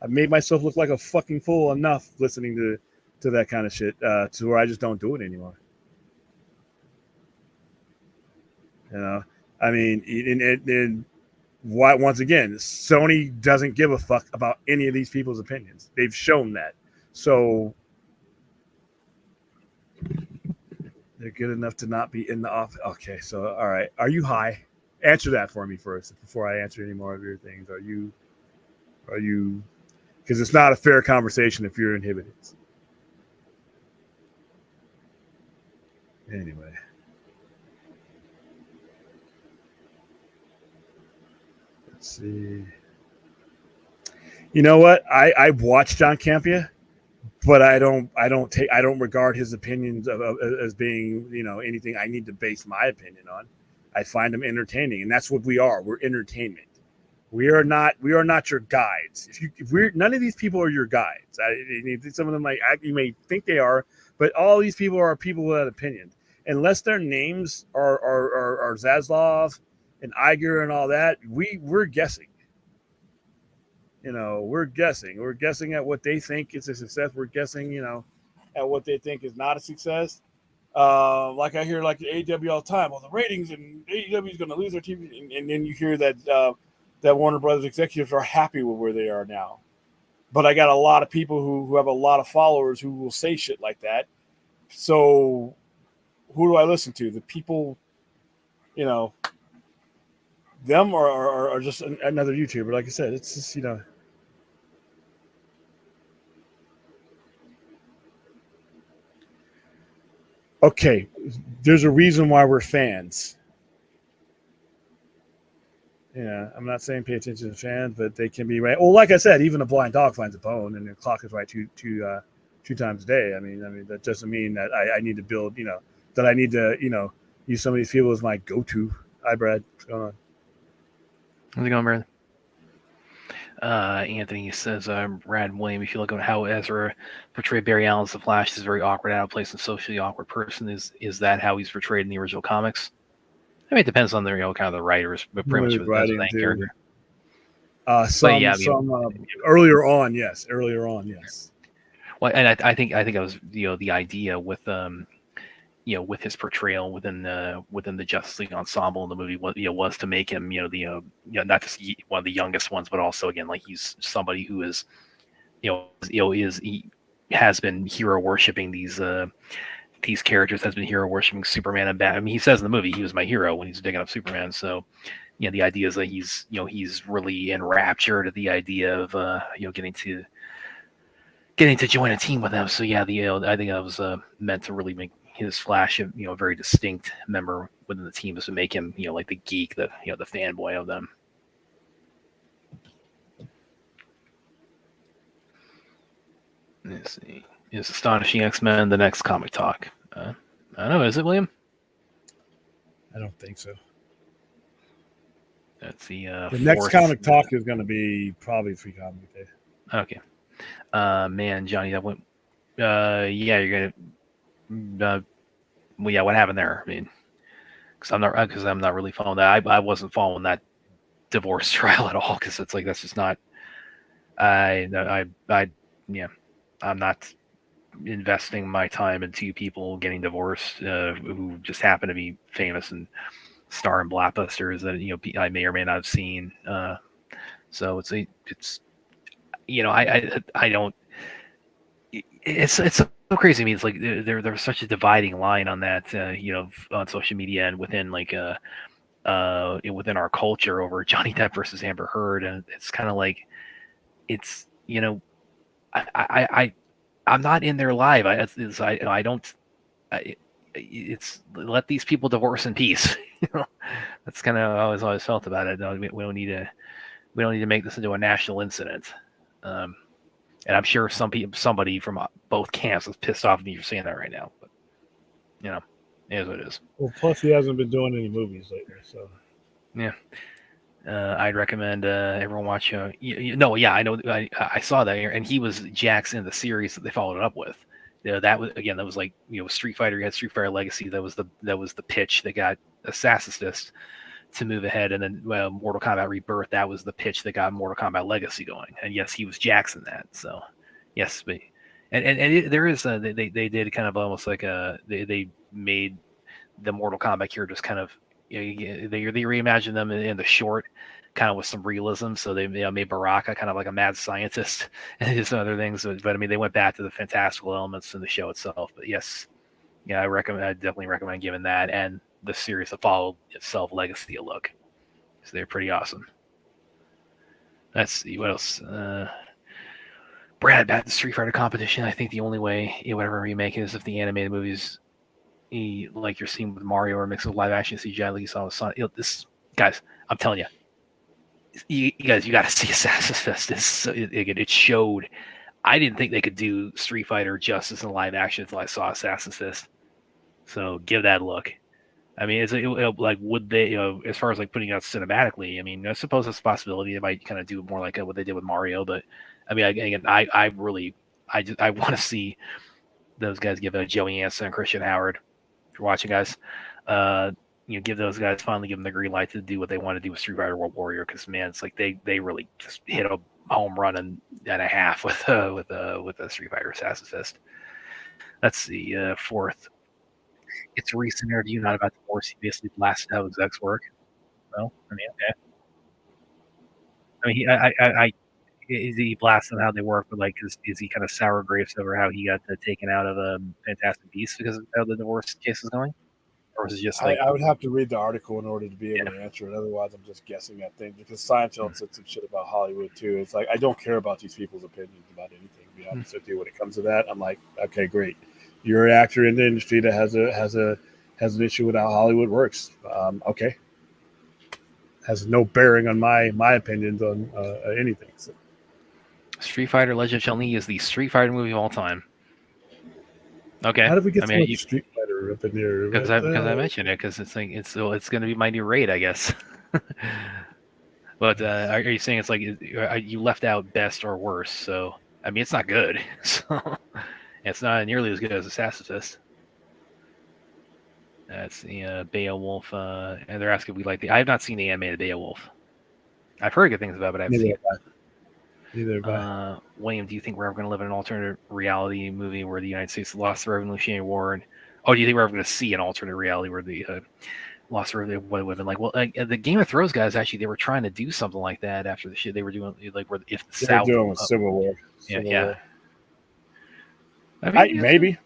I've made myself look like a fucking fool enough listening to that kind of shit to where I just don't do it anymore. I mean, and why, once again, Sony doesn't give a fuck about any of these people's opinions. They've shown that. So they're good enough to not be in the office. Okay, so all right. Are you high? Answer that for me first before I answer any more of your things. Are you because it's not a fair conversation if you're inhibited. Anyway. see. You know what? I've watched John Campea, but I don't regard his opinions as being, you know, anything I need to base my opinion on. I find them entertaining, and that's what we are. We're entertainment. We are not your guides. If we're none of these people are your guides. Some of them you may think they are, but all these people are people with opinions. Unless their names are Zaslav and Iger and all that, we're guessing. You know, we're guessing. We're guessing at what they think is a success. We're guessing, you know, at what they think is not a success. Like I hear, like the AEW all the time. Well, the ratings and AEW is going to lose their TV, and then you hear that that Warner Brothers executives are happy with where they are now. But I got a lot of people who have a lot of followers who will say shit like that. So who do I listen to? The people, you know, them or just another YouTuber. Like I said, it's just, you know. Okay, there's a reason why we're fans. Yeah, I'm not saying pay attention to fans, but they can be right. Well, like I said, even a blind dog finds a bone, and the clock is right two times a day. I mean that doesn't mean that I need to build, you know, that I need to, you know, use some of these people as my go-to. Hi, Brad. What's going on? How's it going, Brad? Anthony says, Brad William, if you look at how Ezra portrayed Barry Allen as the Flash, is a very awkward, out of place, and socially awkward person. Is that how he's portrayed in the original comics? I mean, it depends on the, you know, kind of the writers, but pretty much as the main character. Earlier on, yes. Well, and I think it was, you know, the idea with you know, with his portrayal within the Justice League ensemble in the movie, was to make him, you know, the you know, not just one of the youngest ones, but also, again, like, he's somebody who is, he has been hero worshiping these characters, has been hero worshiping Superman and Batman. I mean, he says in the movie he was my hero when he's digging up Superman. So, you know, the idea is that he's really enraptured at the idea of you know, getting to join a team with them. So yeah, I think that was meant to really make his Flash, you know, a very distinct member within the team, is to make him, you know, like the geek, the, you know, the fanboy of them. Let's see. Is Astonishing X-Men the next comic talk? I don't know. Is it, William? I don't think so. That's the next comic talk is going to be probably Free Comic Day. Okay. Man, Johnny, that went. Yeah, you're gonna. Well, yeah, what happened there? I mean, because I'm not really following that. I wasn't following that divorce trial at all, because it's like, that's just not. Yeah, I'm not investing my time in two people getting divorced who just happen to be famous and star in blockbusters that, you know, I may or may not have seen. So it's you know, I don't. It's so crazy to me. It's like there's such a dividing line on that, you know, on social media and within, like, within our culture over Johnny Depp versus Amber Heard, and it's kind of like, it's, you know, I'm not in their life. I don't. It's let these people divorce in peace. You know, that's kind of how I always felt about it. No, we don't need to make this into a national incident. And I'm sure somebody from both camps is pissed off at me for saying that right now. But, you know, it is what it is. Well, plus he hasn't been doing any movies lately, so. Yeah. I'd recommend everyone watch. No, yeah, I know. I saw that, and he was Jax in the series that they followed it up with. That was like, you know, Street Fighter. You had Street Fighter Legacy. That was the pitch that got Assassin's to move ahead, and then Mortal Kombat Rebirth. That was the pitch that got Mortal Kombat Legacy going. And yes, he was Jax in that. So yes, but there is they did kind of almost like they made the Mortal Kombat characters kind of. They reimagined them in the short, kind of with some realism. So they made Baraka kind of like a mad scientist and some other things. But I mean, they went back to the fantastical elements in the show itself. But yes, yeah, I definitely recommend giving that and the series that followed itself, Legacy, a look. So they're pretty awesome. Let's see what else. Brad, back to Street Fighter competition. I think the only way whatever remake is if the animated movies. Like you're seeing with Mario or a mix of live action CGI, like you saw with Sonic. This, guys, I'm telling you, you guys, you got to see Assassin's Fest. It showed. I didn't think they could do Street Fighter justice in live action until I saw Assassin's Fist. So give that a look. I mean, like would they, as far as like putting it out cinematically? I mean, I suppose it's a possibility. They might kind of do more like what they did with Mario. But I mean, I really, I want to see those guys give a Joey Anson and Christian Howard. If you're watching, guys, give those guys finally give them the green light to do what they want to do with Street Fighter World Warrior. Because man, it's like they really just hit a home run and a half with the Street Fighter Assassin's Fist. That's the fourth. It's a recent interview, not about divorce. He basically blasted how his ex work. Well, I mean, okay. I mean, is he blasting how they work, but like, is he kind of sour grapes over how he got taken out of Fantastic Beasts because of how the divorce case is going, or was it just like I would have to read the article in order to be able to answer it. Otherwise, I'm just guessing at things. Because Seinfeld said some shit about Hollywood too. It's like I don't care about these people's opinions about anything. To be honest with you, when it comes to that, I'm like, okay, great. You're an actor in the industry that has an issue with how Hollywood works. Okay, has no bearing on my opinions on anything. So. Street Fighter: Legend of Chun-Li is the Street Fighter movie of all time. Okay, how did we get so much Street Fighter up in here? Because I mentioned it because it's like it's going to be my new raid, I guess. But are you saying it's like you left out best or worst? So I mean, it's not good. So it's not nearly as good as Assassin's Fist. That's the Beowulf, and they're asking if we like the. I have not seen the animated Beowulf. I've heard good things about it, but I haven't seen it. William, do you think we're ever going to live in an alternate reality movie where the United States lost the Revolutionary War? And do you think we're ever going to see an alternate reality where the lost the what would have been like? Well, the Game of Thrones guys actually they were trying to do something like that after the shit they were doing, like where if the South doing with Civil War. Yeah. I mean, maybe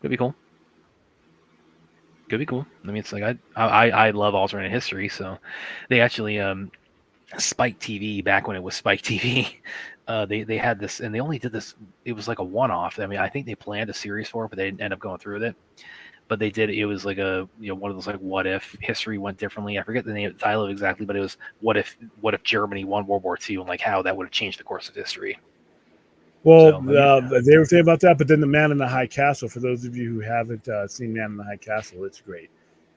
could be cool. Could be cool. I mean, it's like I love alternate history, so they actually Spike TV back when it was Spike TV. They had this, and they only did this. It was like a one-off. I mean, I think they planned a series for it, but they didn't end up going through with it. But they did. It was like one of those like what if history went differently. I forget the name, the title exactly, but it was what if Germany won World War II and like how that would have changed the course of history. Well, they were saying about that, but then the Man in the High Castle. For those of you who haven't seen Man in the High Castle, it's great.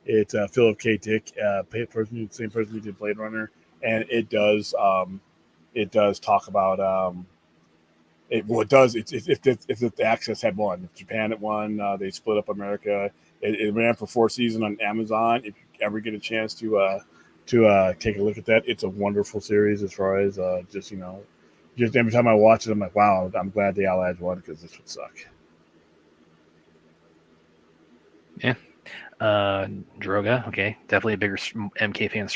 It's Philip K. Dick, same person who did Blade Runner, and it does talk about it. Well, it does. It's if the Axis had won, if Japan had won, they split up America. It ran for 4 seasons on Amazon. If you ever get a chance to take a look at that, it's a wonderful series. As far as just every time I watch it, I'm like, wow, I'm glad the Allies won because this would suck. Yeah. Droga, okay, definitely a bigger MK fan.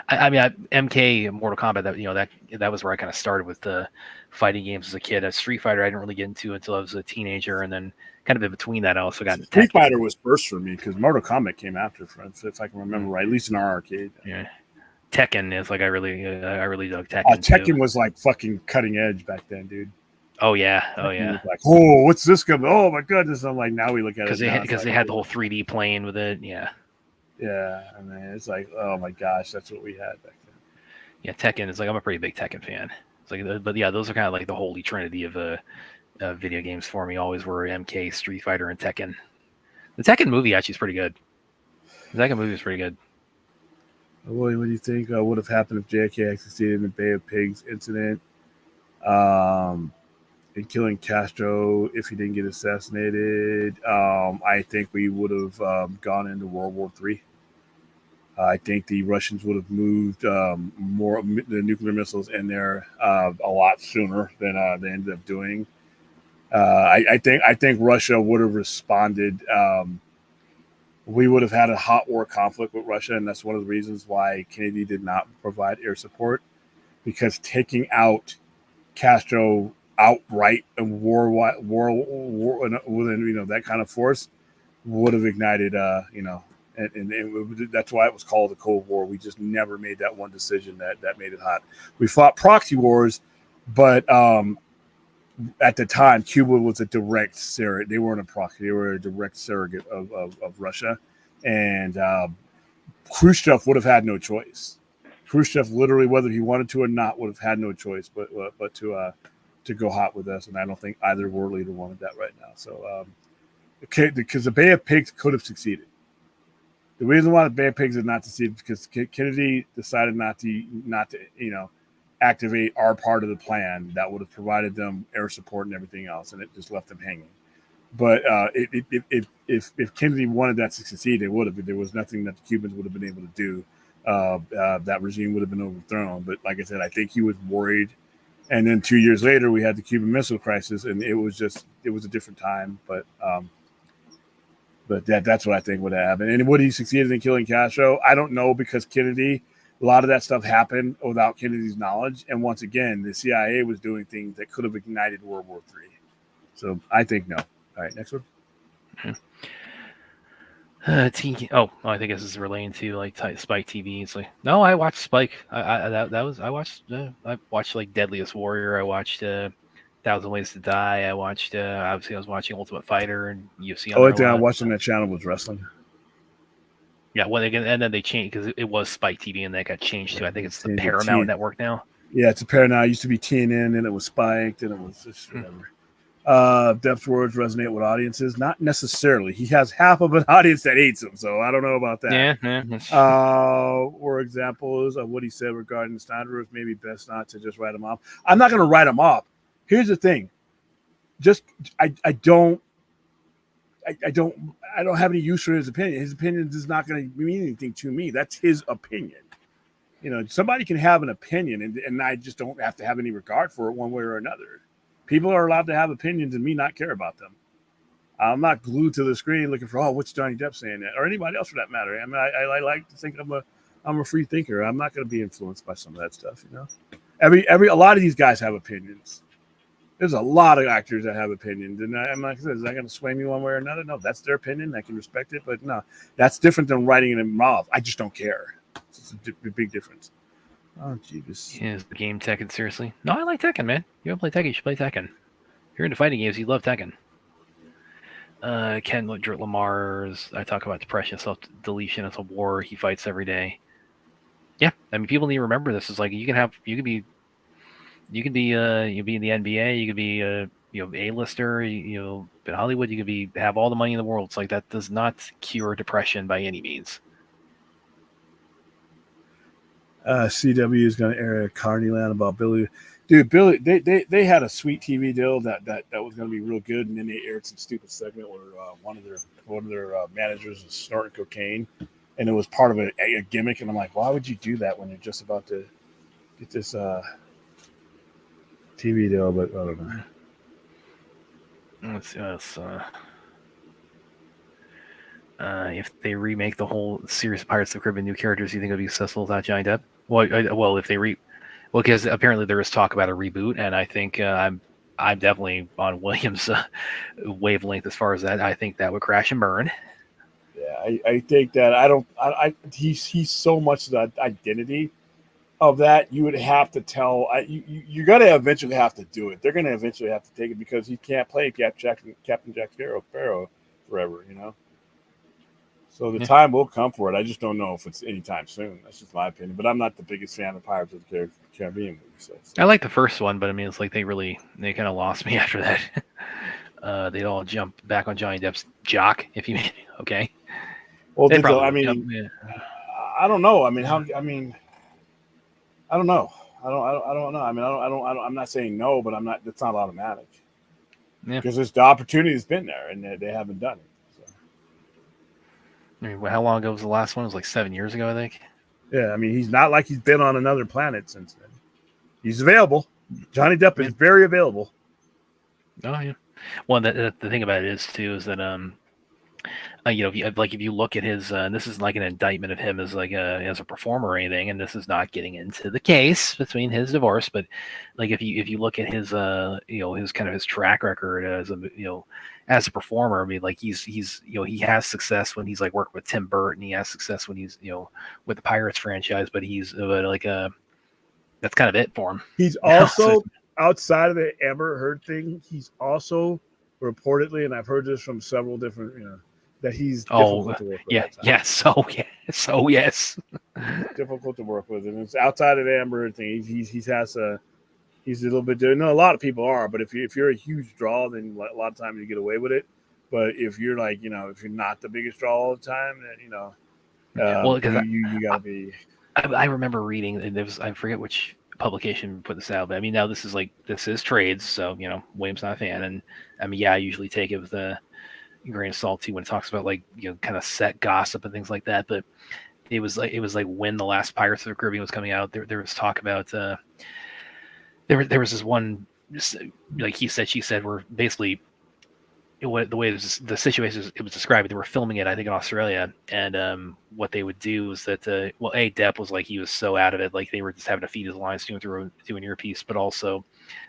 I mean, MK Mortal Kombat. That was where I kind of started with the fighting games as a kid. As Street Fighter, I didn't really get into until I was a teenager, and then kind of in between that, I also got into Street Fighter was first for me because Mortal Kombat came after, if I can remember right, at least in our arcade. Yeah. Tekken is like I really dug Tekken. Tekken too. was like fucking cutting edge back then, dude. Oh yeah. Like, oh, what's this coming? Oh my goodness! I'm like, now we look at it because they had the whole 3D playing with it. Yeah. Yeah, I mean, it's like, oh my gosh, that's what we had back then. Yeah, Tekken is like I'm a pretty big Tekken fan. It's like, but yeah, those are kind of like the holy trinity of video games for me. Always were MK, Street Fighter, and Tekken. The Tekken movie actually is pretty good. The Tekken movie is pretty good. What do you think would have happened if JFK had succeeded in the Bay of Pigs incident? In killing Castro if he didn't get assassinated, I think we would have gone into World War III. I think the Russians would have moved more the nuclear missiles in there a lot sooner than they ended up doing. I think Russia would have responded. We would have had a hot war conflict with Russia, and that's one of the reasons why Kennedy did not provide air support, because taking out Castro outright and war within that kind of force would have ignited and that's why it was called the Cold War. We just never made that one decision that made it hot. We fought proxy wars, but at the time Cuba was a direct surrogate. They weren't a proxy, they were a direct surrogate of Russia, and Khrushchev would have had no choice. Khrushchev, literally, whether he wanted to or not, would have had no choice but to go hot with us. And I don't think either world leader wanted that right now. So, because the Bay of Pigs could have succeeded. The reason why the Bay of Pigs did not succeed is because Kennedy decided not to activate our part of the plan that would have provided them air support and everything else, and it just left them hanging. But if Kennedy wanted that to succeed, it would have. There was nothing that the Cubans would have been able to do. That regime would have been overthrown. But like I said, I think he was worried. And then 2 years later, we had the Cuban Missile Crisis, and it was a different time. But that's what I think would have happened. And would he succeeded in killing Castro? I don't know, because Kennedy, a lot of that stuff happened without Kennedy's knowledge. And once again, the CIA was doing things that could have ignited World War III. So I think no. All right, next one. I think this is relating to like Spike TV. It's like, no, I watched Spike. I watched like Deadliest Warrior. I watched 1,000 Ways to Die. I watched obviously I was watching Ultimate Fighter and UFC. Only thing I watched on that channel was wrestling. Yeah, well, and then they changed because it was Spike TV, and that got changed to, I think it's the Paramount Network now. Yeah, it's a Paramount. It used to be TNN, and it was Spiked, and it was just whatever. Depth's words resonate with audiences. Not necessarily. He has half of an audience that hates him, so I don't know about that. Yeah. Or examples of what he said regarding the Snyder, maybe best not to just write him off. I'm not going to write him off. Here's the thing. I don't have any use for his opinion. His opinion is not going to mean anything to me. That's his opinion. Somebody can have an opinion, and I just don't have to have any regard for it one way or another. People are allowed to have opinions and me not care about them. I'm not glued to the screen looking for, what's Johnny Depp saying that, or anybody else for that matter. I mean, I like to think I'm a free thinker. I'm not going to be influenced by some of that stuff. A lot of these guys have opinions. There's a lot of actors that have opinions, and I'm like, is that going to sway me one way or another? No, that's their opinion. I can respect it, but no, that's different than writing it off. I just don't care. It's a big difference. Oh, Jesus. Is the game Tekken, seriously? No, I like Tekken, man. You want to play Tekken, you should play Tekken. If you're into fighting games, you love Tekken. Ken Lamar's, I talk about depression, self-deletion, it's a war. He fights every day. Yeah, I mean, people need to remember this. It's like you can be in the NBA, you could be A-lister, in Hollywood, you could have all the money in the world. It's like that does not cure depression by any means. CW is going to air a Carneyland about Billy. Dude, Billy, they had a sweet TV deal that was going to be real good, and then they aired some stupid segment where one of their managers was snorting cocaine, and it was part of a gimmick. And I'm like, why would you do that when you're just about to get this TV deal? But I don't know. Let's see. If they remake the whole series of Pirates of the Caribbean, new characters, you think it'll be successful without Johnny Depp? Well, if they because apparently there is talk about a reboot, and I think I'm definitely on Williams' wavelength as far as that. I think that would crash and burn. Yeah, I think that he's so much the identity of that. You would have to tell you're going to eventually have to do it. They're going to eventually have to take it because he can't play Captain Jack Sparrow forever, So the time will come for it. I just don't know if it's anytime soon. That's just my opinion. But I'm not the biggest fan of Pirates of the Caribbean movies. So. I like the first one, but I mean, it's like they kind of lost me after that. They'd all jump back on Johnny Depp's jock, if you mean. Okay. Well, I don't know. I mean, I don't know. I don't know. I mean, I'm not saying no, but it's not automatic. Yeah. Because the opportunity has been there, and they haven't done it. I mean, how long ago was the last one? It was like 7 years ago, I think. Yeah, I mean, he's not like he's been on another planet since then. He's available. Johnny Depp is very available. Oh, yeah. Well, the thing about it is that if you look at his, and this is like an indictment of him as a performer or anything, and this is not getting into the case between his divorce, but like if you look at his his kind of his track record as a performer, I mean, like he has success when he's like working with Tim Burton, he has success when he's with the Pirates franchise, but that's kind of it for him. He's also outside of the Amber Heard thing. He's also reportedly, and I've heard this from several different that he's Oh, difficult to work with yeah, at times. yes. Oh, yeah. So, yes. Difficult to work with, and it's outside of Amber thing. He's a little bit different. No, a lot of people are, but if you're a huge draw, then a lot of times you get away with it. But if you're like, if you're not the biggest draw all the time, then Well, because you gotta be. I remember reading, and there was, I forget which publication put this out, but I mean, now this is trades, so William's not a fan, and I mean, yeah, I usually take it with a grain of salt too when it talks about like kind of set gossip and things like that. But it was like when the last Pirates of the Caribbean was coming out, there was talk about there was this one, like he said, she said, where basically the way the situation it was described, they were filming it, I think, in Australia, and what they would do is that Depp was like, he was so out of it, like they were just having to feed his lines through an earpiece, but also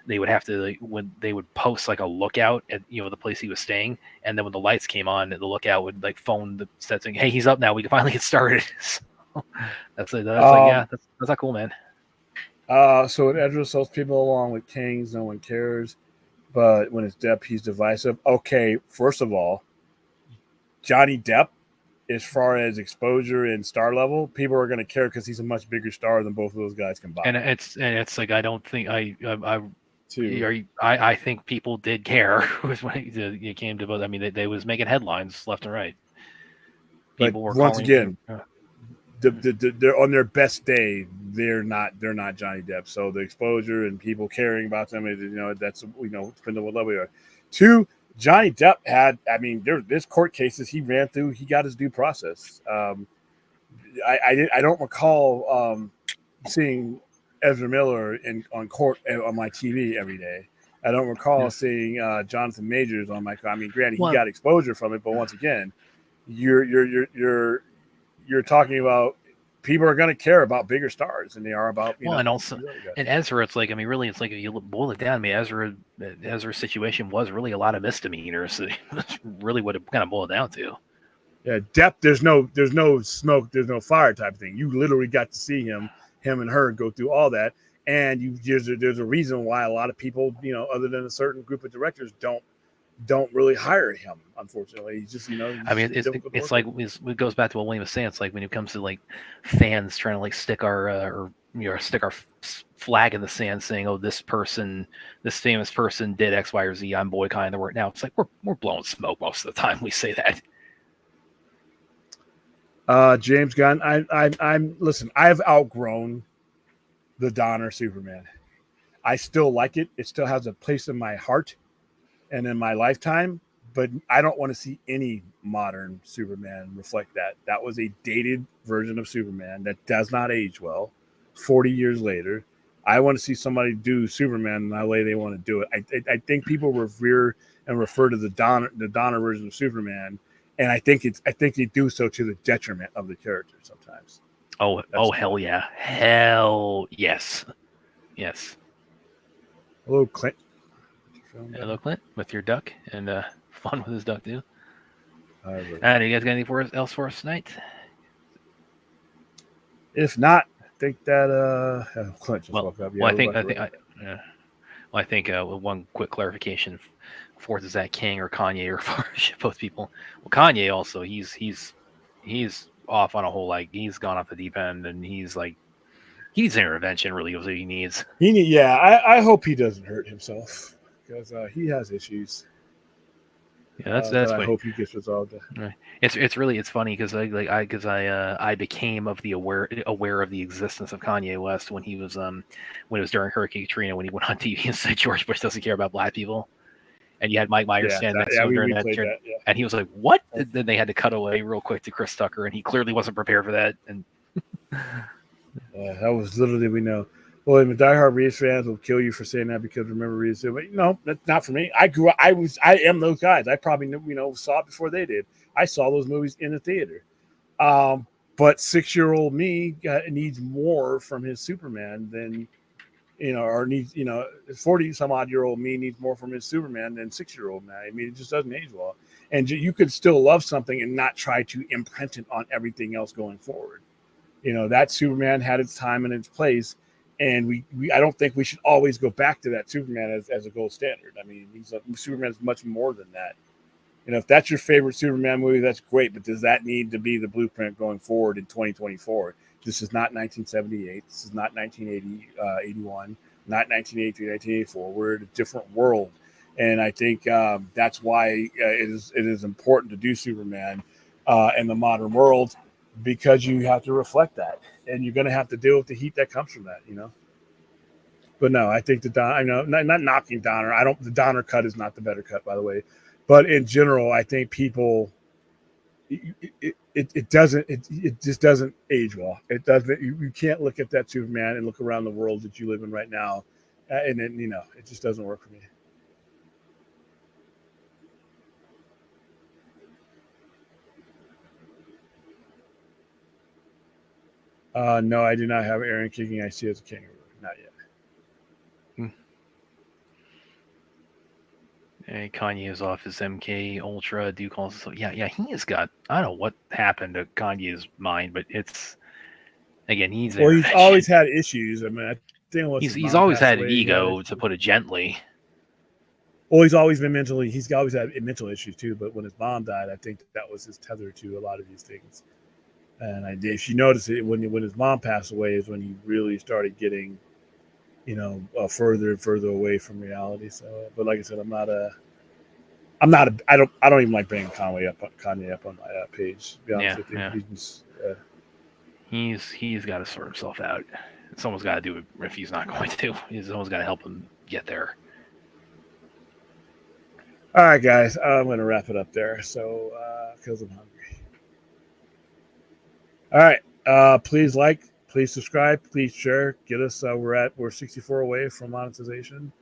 they would have to, like, when they would post like a lookout at the place he was staying, and then when the lights came on, the lookout would like phone the set saying, "Hey, he's up now. We can finally get started." So that's like, yeah, that's not cool, man. So when Ezra sells people along with Kings, no one cares. But when it's Depp, he's divisive. Okay, first of all, Johnny Depp, as far as exposure and star level, people are going to care because he's a much bigger star than both of those guys combined. And it's like, I don't think I think people did care when it came to both. I mean, they was making headlines left and right. People were once calling again, they're on their best day. They're not Johnny Depp. So the exposure and people caring about them, that's depending on what level you are. Two, Johnny Depp had. I mean, there's court cases he ran through. He got his due process. I don't recall seeing Ezra Miller on court on my TV every day. I don't recall seeing Jonathan Majors on my. I mean, granted, he got exposure from it, but once again, you're talking about people are going to care about bigger stars than they are about. And also, and Ezra, it's like, I mean, really, it's like, if you boil it down, I mean, Ezra's situation was really a lot of misdemeanors. So that's really what it kind of boiled down to. Yeah, Depp. There's no smoke, there's no fire type of thing. You literally got to see him and her go through all that, and there's a reason why a lot of people, other than a certain group of directors, don't really hire him. Unfortunately, he's just I mean, it's like it goes back to what William was saying. It's like when it comes to like fans trying to like stick our flag in the sand, saying, "Oh, this famous person did X, Y, or Z. I'm boycotting the work." Now it's like we're blowing smoke most of the time we say that. James Gunn, I'm listen. I've outgrown the Donner Superman. I still like it. It still has a place in my heart and in my lifetime, but I don't want to see any modern Superman reflect that. That was a dated version of Superman that does not age well. 40 years later, I want to see somebody do Superman in the way they want to do it. I think people revere and refer to the Donner version of Superman, and I think they do so to the detriment of the character sometimes. Hell yeah, hell yes, yes. Hello, Clint. Hello, Clint, with your duck, and fun with his duck too. Do you guys got anything else for us tonight? If not, I think that Clint just woke up. Yeah, I think one quick clarification: fourth is that King or Kanye or both people. Well, Kanye also he's off on a whole, like, he's gone off the deep end, and he's like, he needs intervention. Really, is what he needs. I hope he doesn't hurt himself, because he has issues. Yeah, that's. I hope he gets resolved. It's funny because I became aware of the existence of Kanye West when it was during Hurricane Katrina, when he went on TV and said George Bush doesn't care about black people, and you had Mike Myers stand next to him during that, and he was like, "What?" And then they had to cut away real quick to Chris Tucker, and he clearly wasn't prepared for that. And that was literally, we know. Well, the diehard Reeves fans will kill you for saying that, because remember Reeves said, but no, that's not for me. I am those guys. I probably saw it before they did. I saw those movies in the theater. But 6-year-old me needs more from his Superman than, or needs, 40 some odd year old me needs more from his Superman than 6-year-old man. I mean, it just doesn't age well. And you could still love something and not try to imprint it on everything else going forward. That Superman had its time and its place. And I don't think we should always go back to that Superman as a gold standard. I mean, Superman is much more than that. If that's your favorite Superman movie, that's great. But does that need to be the blueprint going forward in 2024? This is not 1978. This is not 1980, 81, not 1983, 1984. We're in a different world. And I think that's why it is important to do Superman in the modern world, because you have to reflect that. And you're going to have to deal with the heat that comes from that, But no, I think I know, not knocking Donner. The Donner cut is not the better cut, by the way. But in general, I think people, it just doesn't age well. It doesn't. You can't look at that Superman and look around the world that you live in right now, and then it just doesn't work for me. No, I do not have Aaron kicking. I see as a kangaroo. Not yet. Hey, Kanye is off his MK Ultra. Duke also, yeah, he has got. I don't know what happened to Kanye's mind, but it's again, he's always had issues. I mean, I think he's always had an ego, to put it gently. Well, he's always been he's always had mental issues too. But when his mom died, I think that was his tether to a lot of these things. And if you notice it, when his mom passed away, is when he really started getting, further and further away from reality. So, but like I said, I don't even like bringing Kanye up on my page. To be honest with you, he's got to sort himself out. Someone's got to do it if he's not going to. Someone's got to help him get there. All right, guys, I'm going to wrap it up there. So, because I'm hungry. All right, please like, please subscribe, please share. Get us. We're 64 away from monetization.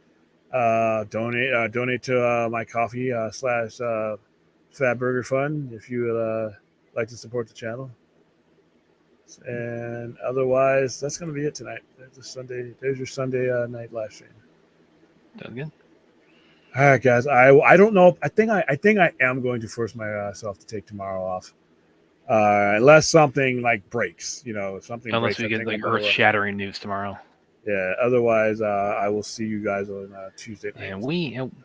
Donate to my coffee / Fat Burger Fund if you would like to support the channel. And otherwise, that's going to be it tonight. There's your Sunday night live stream. Sounds good. All right, guys. I don't know. I think I am going to force myself to take tomorrow off, unless something like breaks. Something. Unless breaks, we get like earth-shattering news tomorrow. Yeah. Otherwise, I will see you guys on Tuesday night.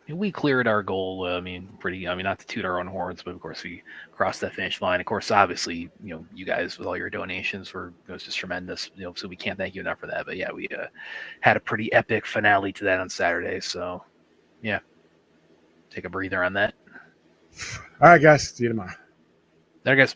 And we cleared our goal. Not to toot our own horns, but of course we crossed that finish line. Of course, obviously, you guys with all your donations it was just tremendous. So we can't thank you enough for that. But yeah, we had a pretty epic finale to that on Saturday. So yeah, take a breather on that. All right, guys. See you tomorrow. There, guys.